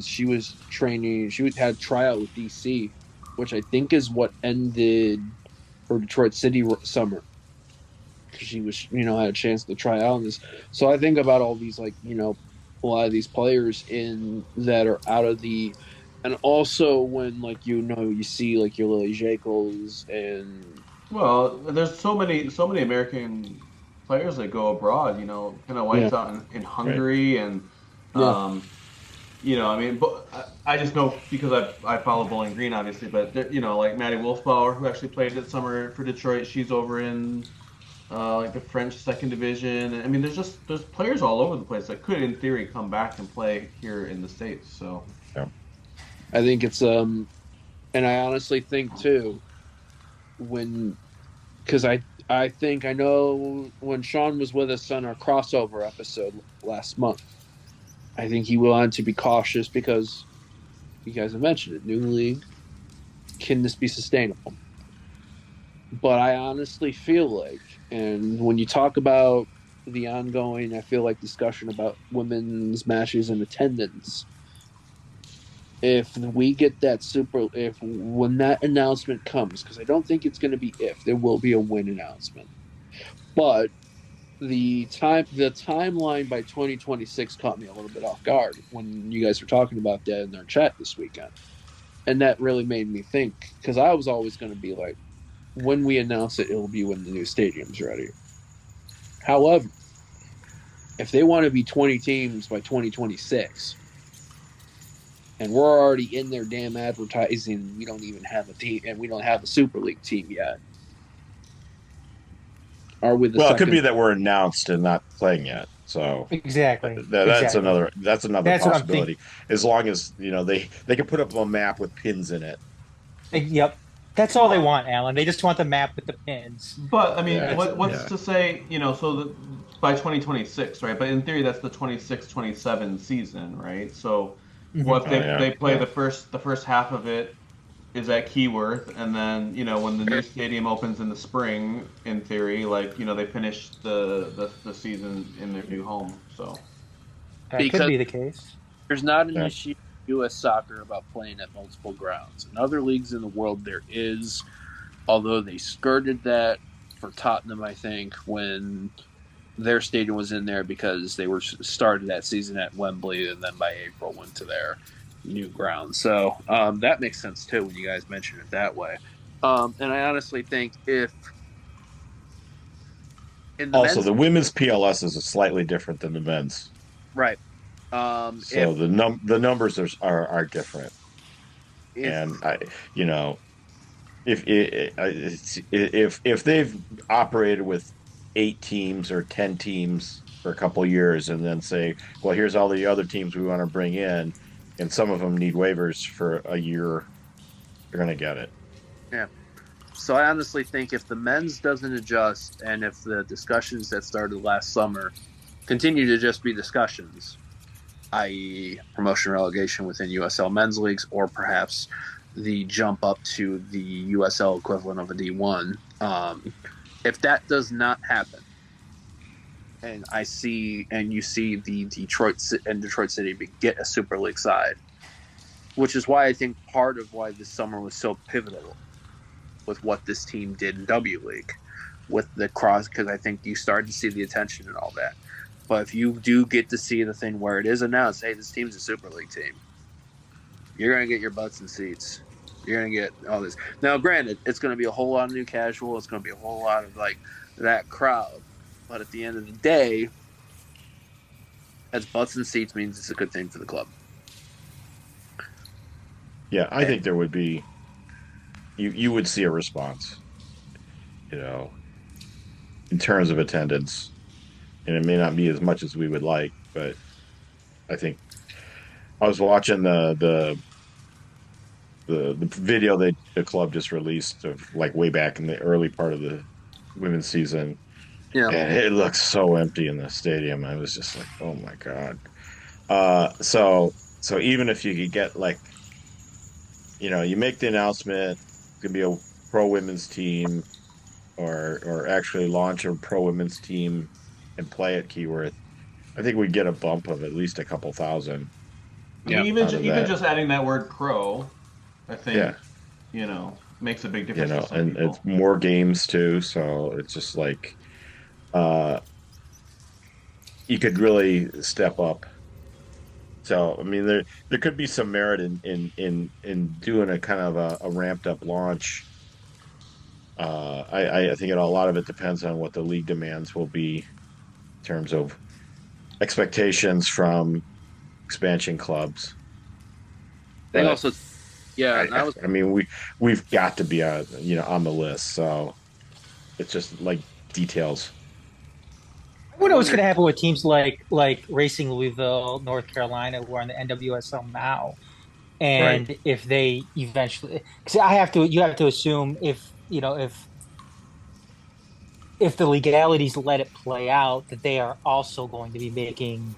she was training. She had a tryout with DC, which I think is what ended her Detroit City summer. She was had a chance to try out on this. So I think about all these a lot of these players that are out of the. And also when you see your Lily Jacobs and. Well, there's so many American players that go abroad. Kind of wiped out in Hungary, and I mean, but I just know because I follow Bowling Green, obviously. But like Maddie Wolfbauer, who actually played this summer for Detroit, she's over in the French second division. I mean, there's players all over the place that could, in theory, come back and play here in the States. So, I think it's and I honestly think too. Because I know when Sean was with us on our crossover episode last month, I think he wanted to be cautious because you guys have mentioned it, new league, can this be sustainable? But I honestly feel and when you talk about the ongoing, I feel discussion about women's matches and attendance, if we get that when that announcement comes, because I don't think it's going to be there will be a win announcement, but the timeline by 2026 caught me a little bit off guard when you guys were talking about that in our chat this weekend, and that really made me think, because I was always going to be when we announce it, it'll be when the new stadium's ready. However, if they want to be 20 teams by 2026. And we're already in their damn advertising. We don't even have a team, and we don't have a Super League team yet. Are we the Well, second? it could be that we're announced and not playing yet. So exactly. That's another possibility. As long as they can put up a map with pins in it. Yep. That's all they want, Alan. They just want the map with the pins. But I mean, what's to say? So by 2026, right? But in theory, that's the 26-27 season, right? So. What if they play the first half of it is at Keyworth, and then when the new stadium opens in the spring, in theory, they finish the season in their new home. So that could be the case. There's not an issue in U.S. soccer about playing at multiple grounds. In other leagues in the world, there is, although they skirted that for Tottenham, I think, when their stadium was in there because they were started that season at Wembley and then by April went to their new ground. So that makes sense too when you guys mention it that way. And I honestly think the women's PLS is slightly different than the men's. Right. So the numbers are different. And if they've operated with 8 teams or 10 teams for a couple of years and then say, well, here's all the other teams we want to bring in, and some of them need waivers for a year, you're going to get it. Yeah. So I honestly think if the men's doesn't adjust and if the discussions that started last summer continue to just be discussions, i.e. promotion relegation within USL men's leagues or perhaps the jump up to the USL equivalent of a D1, if that does not happen, and you see the Detroit City get a Super League side, which is why I think part of why this summer was so pivotal with what this team did in W League with the cross, because I think you started to see the attention and all that. But if you do get to see the thing where it is announced, hey, this team's a Super League team, you're going to get your butts in seats. You're going to get all this. Now, granted, it's going to be a whole lot of new casual. It's going to be a whole lot of like that crowd. But at the end of the day, as butts in seats means it's a good thing for the club. Yeah, I think there would be. You would see a response, in terms of attendance, and it may not be as much as we would like, but I think I was watching the video that the club just released of like way back in the early part of the women's season. Yeah, and it looks so empty in the stadium. I was just like, oh my god. So even if you could get like, you make the announcement. Could be a pro women's team, or actually launch a pro women's team and play at Keyworth. I think we'd get a bump of at least a couple thousand. I mean, even just adding that word "pro," I think, makes a big difference. To some and people. it's more games too, so it's just like, you could really step up. So I mean, there could be some merit in doing a kind of a ramped up launch. I think a lot of it depends on what the league demands will be in terms of expectations from expansion clubs. They also, I mean, we've got to be on the list. So it's just like details. I wonder what's going to happen with teams like Racing Louisville, North Carolina, who are in the NWSL now, and if they eventually, because you have to assume if the legalities let it play out, that they are also going to be making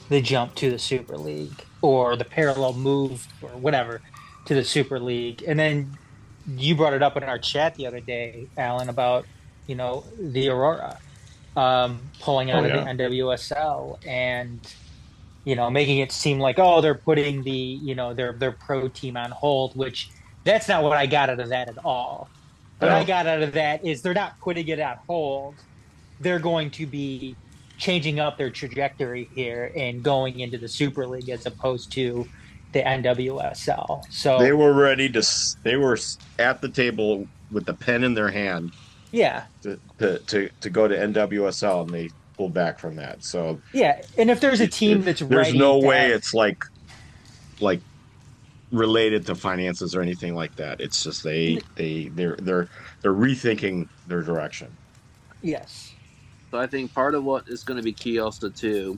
the jump to the Super League or the parallel move or whatever to the Super League. And then you brought it up in our chat the other day, Alan, about the Aurora pulling out of the NWSL and making it seem like, they're putting their pro team on hold, which that's not what I got out of that at all. What I got out of that is they're not putting it on hold. They're going to be changing up their trajectory here and going into the Super League as opposed to the NWSL. So they were they were at the table with the pen in their hand. Yeah. To go to NWSL, and they pulled back from that. So yeah, and if there's a team that's there's ready, no way it's like related to finances or anything like that. It's just they're rethinking their direction. Yes. So I think part of what is going to be key also too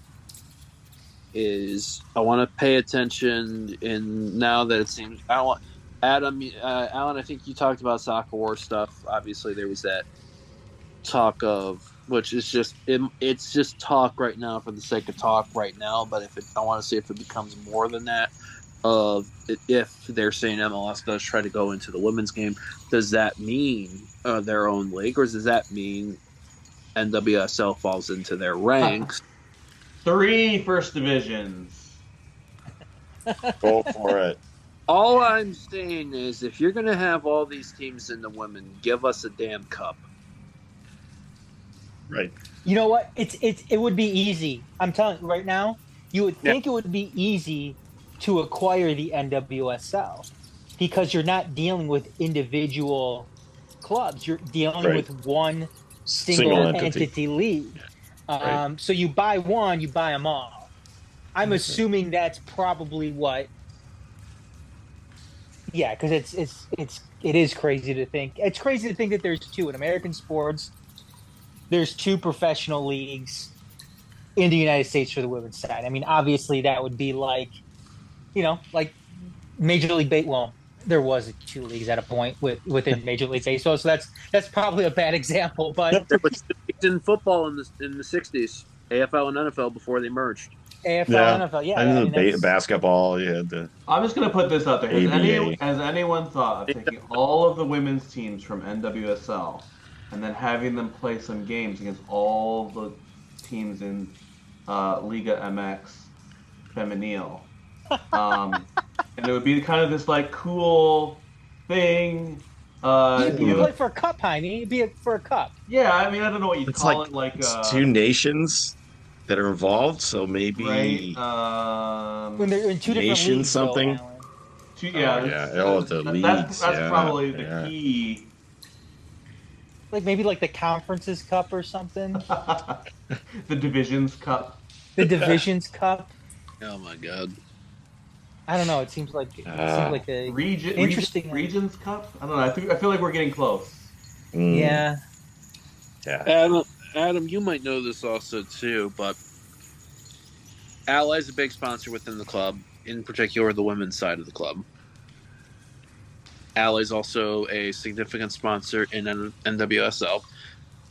is I want to pay attention in now that it seems Alan, I think you talked about soccer war stuff. Obviously there was that talk of, which is just it's just talk right now for the sake of talk right now, but I want to see if it becomes more than that, of if they're saying MLS does try to go into the women's game, does that mean their own league, or does that mean NWSL falls into their ranks? 3 first divisions. Go for it. All I'm saying is, if you're going to have all these teams in the women, give us a damn cup. Right. You know what? It would be easy. I'm telling you right now, you would think it would be easy to acquire the NWSL because you're not dealing with individual clubs. You're dealing with one single entity league. So you buy one, you buy them all. I'm assuming that's probably what. Yeah, because it is crazy to think. It's crazy to think that there's 2 in American sports. There's 2 professional leagues in the United States for the women's side. I mean, obviously that would be like Major League Baseball. There was 2 leagues at a point within Major League Baseball, so that's probably a bad example. But there was in football in the 60s, AFL and NFL before they merged. AFL and NFL, yeah. I mean, basketball, you had the. I'm just going to put this out there. Has anyone thought of taking all of the women's teams from NWSL and then having them play some games against all the teams in Liga MX Femenil? And it would be kind of this like cool thing. You'd play for a cup, Heine. It'd be for a cup. Yeah, I mean, I don't know what you'd call it. Like 2 nations. that are involved. So maybe when they're in two different nation leagues, something. though, Alan. The leagues. That's probably the key. Like maybe like the Conferences Cup or something. The Divisions Cup. The Divisions Cup. Oh my god. I don't know. It seems like a interesting Regions Cup. I don't know. I feel like we're getting close. Yeah. Yeah. Adam, you might know this also too, but Ally's a big sponsor within the club, in particular the women's side of the club. Ally's also a significant sponsor in NWSL.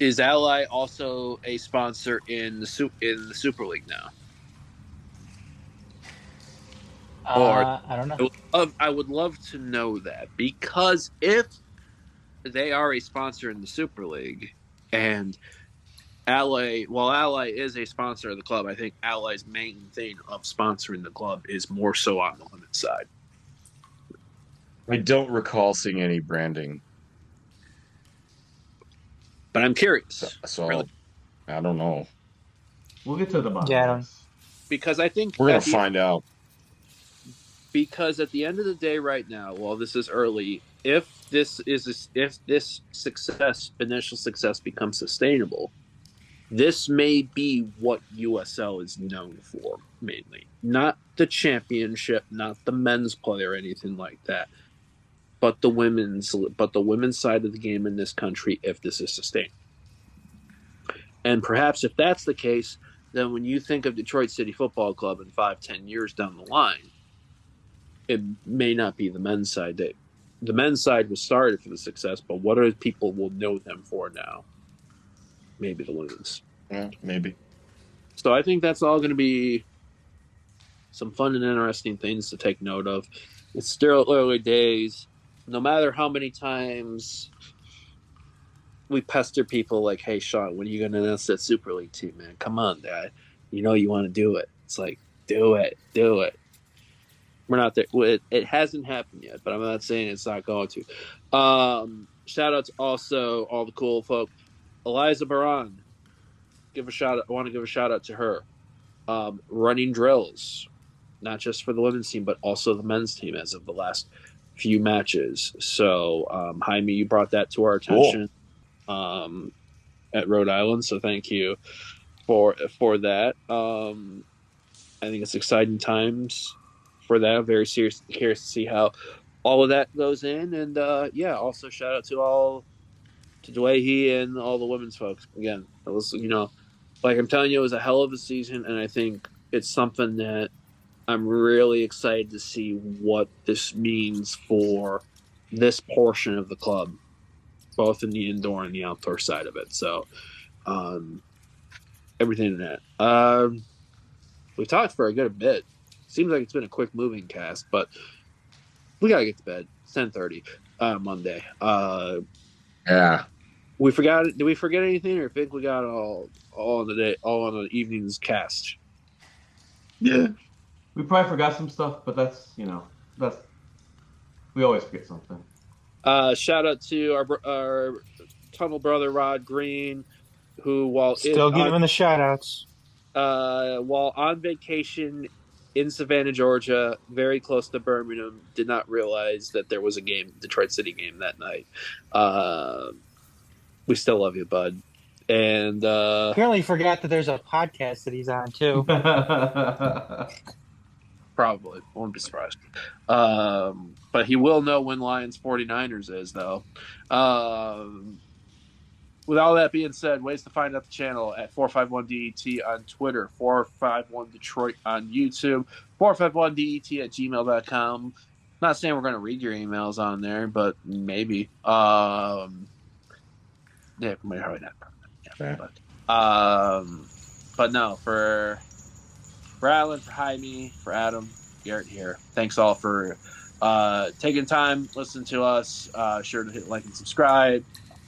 Is Ally also a sponsor in the Super League now? I don't know. I would love to know that, because if they are a sponsor in the Super League, and Ally is a sponsor of the club, I think Ally's main thing of sponsoring the club is more so on the women's side. I don't recall seeing any branding, but I'm curious. So really. I don't know. We'll get to the bottom. Yeah, because I think we're gonna find out. Because at the end of the day, right now, while this is early, if this initial success becomes sustainable, this may be what USL is known for mainly. Not the championship, not the men's play or anything like that, but the women's side of the game in this country, if this is sustained. And perhaps if that's the case, then when you think of Detroit City Football Club in 5-10 years down the line, it may not be the men's side. The men's side was started for the success, but what are people will know them for now? Maybe the women's. Yeah, maybe. So I think that's all going to be some fun and interesting things to take note of. It's still early days. No matter how many times we pester people like, hey, Sean, when are you going to announce that Super League team, man? Come on, Dad. You know you want to do it. It's like, do it. We're not there. It hasn't happened yet, but I'm not saying it's not going to. Shout out to also all the cool folk. Eliza Baran. I want to give a shout out to her. Running drills, not just for the women's team, but also the men's team as of the last few matches. So, Jaime, you brought that to our attention at Rhode Island. So thank you for that. I think it's exciting times for that. I'm very curious to see how all of that goes in. And also shout out to Dwayne and all the women's folks. Again, it was, like I'm telling you, it was a hell of a season, and I think it's something that I'm really excited to see what this means for this portion of the club, both in the indoor and the outdoor side of it. So, everything in that. We've talked for a good bit. Seems like it's been a quick moving cast, but we gotta get to bed. It's 10:30 Monday. Yeah. Did we forget anything, or think we got all on the evening's cast? Yeah. We probably forgot some stuff, but that's we always forget something. Shout out to our tunnel brother Rod Green, who while giving the shout outs. While on vacation in Savannah, Georgia, very close to Birmingham, did not realize that there was a Detroit City game that night. We still love you, bud. And apparently forgot that there's a podcast that he's on too. Probably. Won't be surprised. But he will know when Lions 49ers is, though. With all that being said, ways to find out the channel at 451DET on Twitter, 451 Detroit on YouTube, 451DET at gmail.com. Not saying we're going to read your emails on there, but maybe. Yeah, maybe probably not. Yeah, but no, for Alan, for Jaime, for Adam, Garrett here. Thanks all for taking time, listening to us. Sure to hit like and subscribe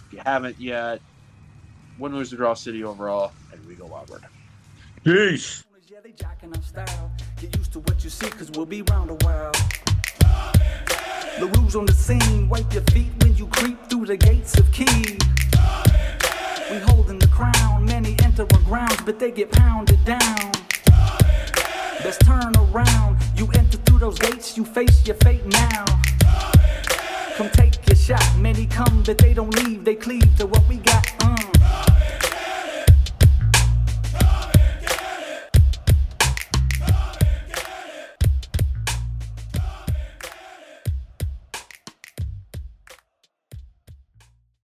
if you haven't yet. Win, lose, or draw City overall, and we go onward. Peace. Yeah, they jacking our style. Get used to what you see, cause we'll be round a while. The rules on the scene, wipe your feet when you creep through the gates of Key. We holding the crown. Many enter our grounds, but they get pounded down. Let's turn around. You enter through those gates, you face your fate now. Come take your shot. Many come, but they don't leave. They cleave to what we got.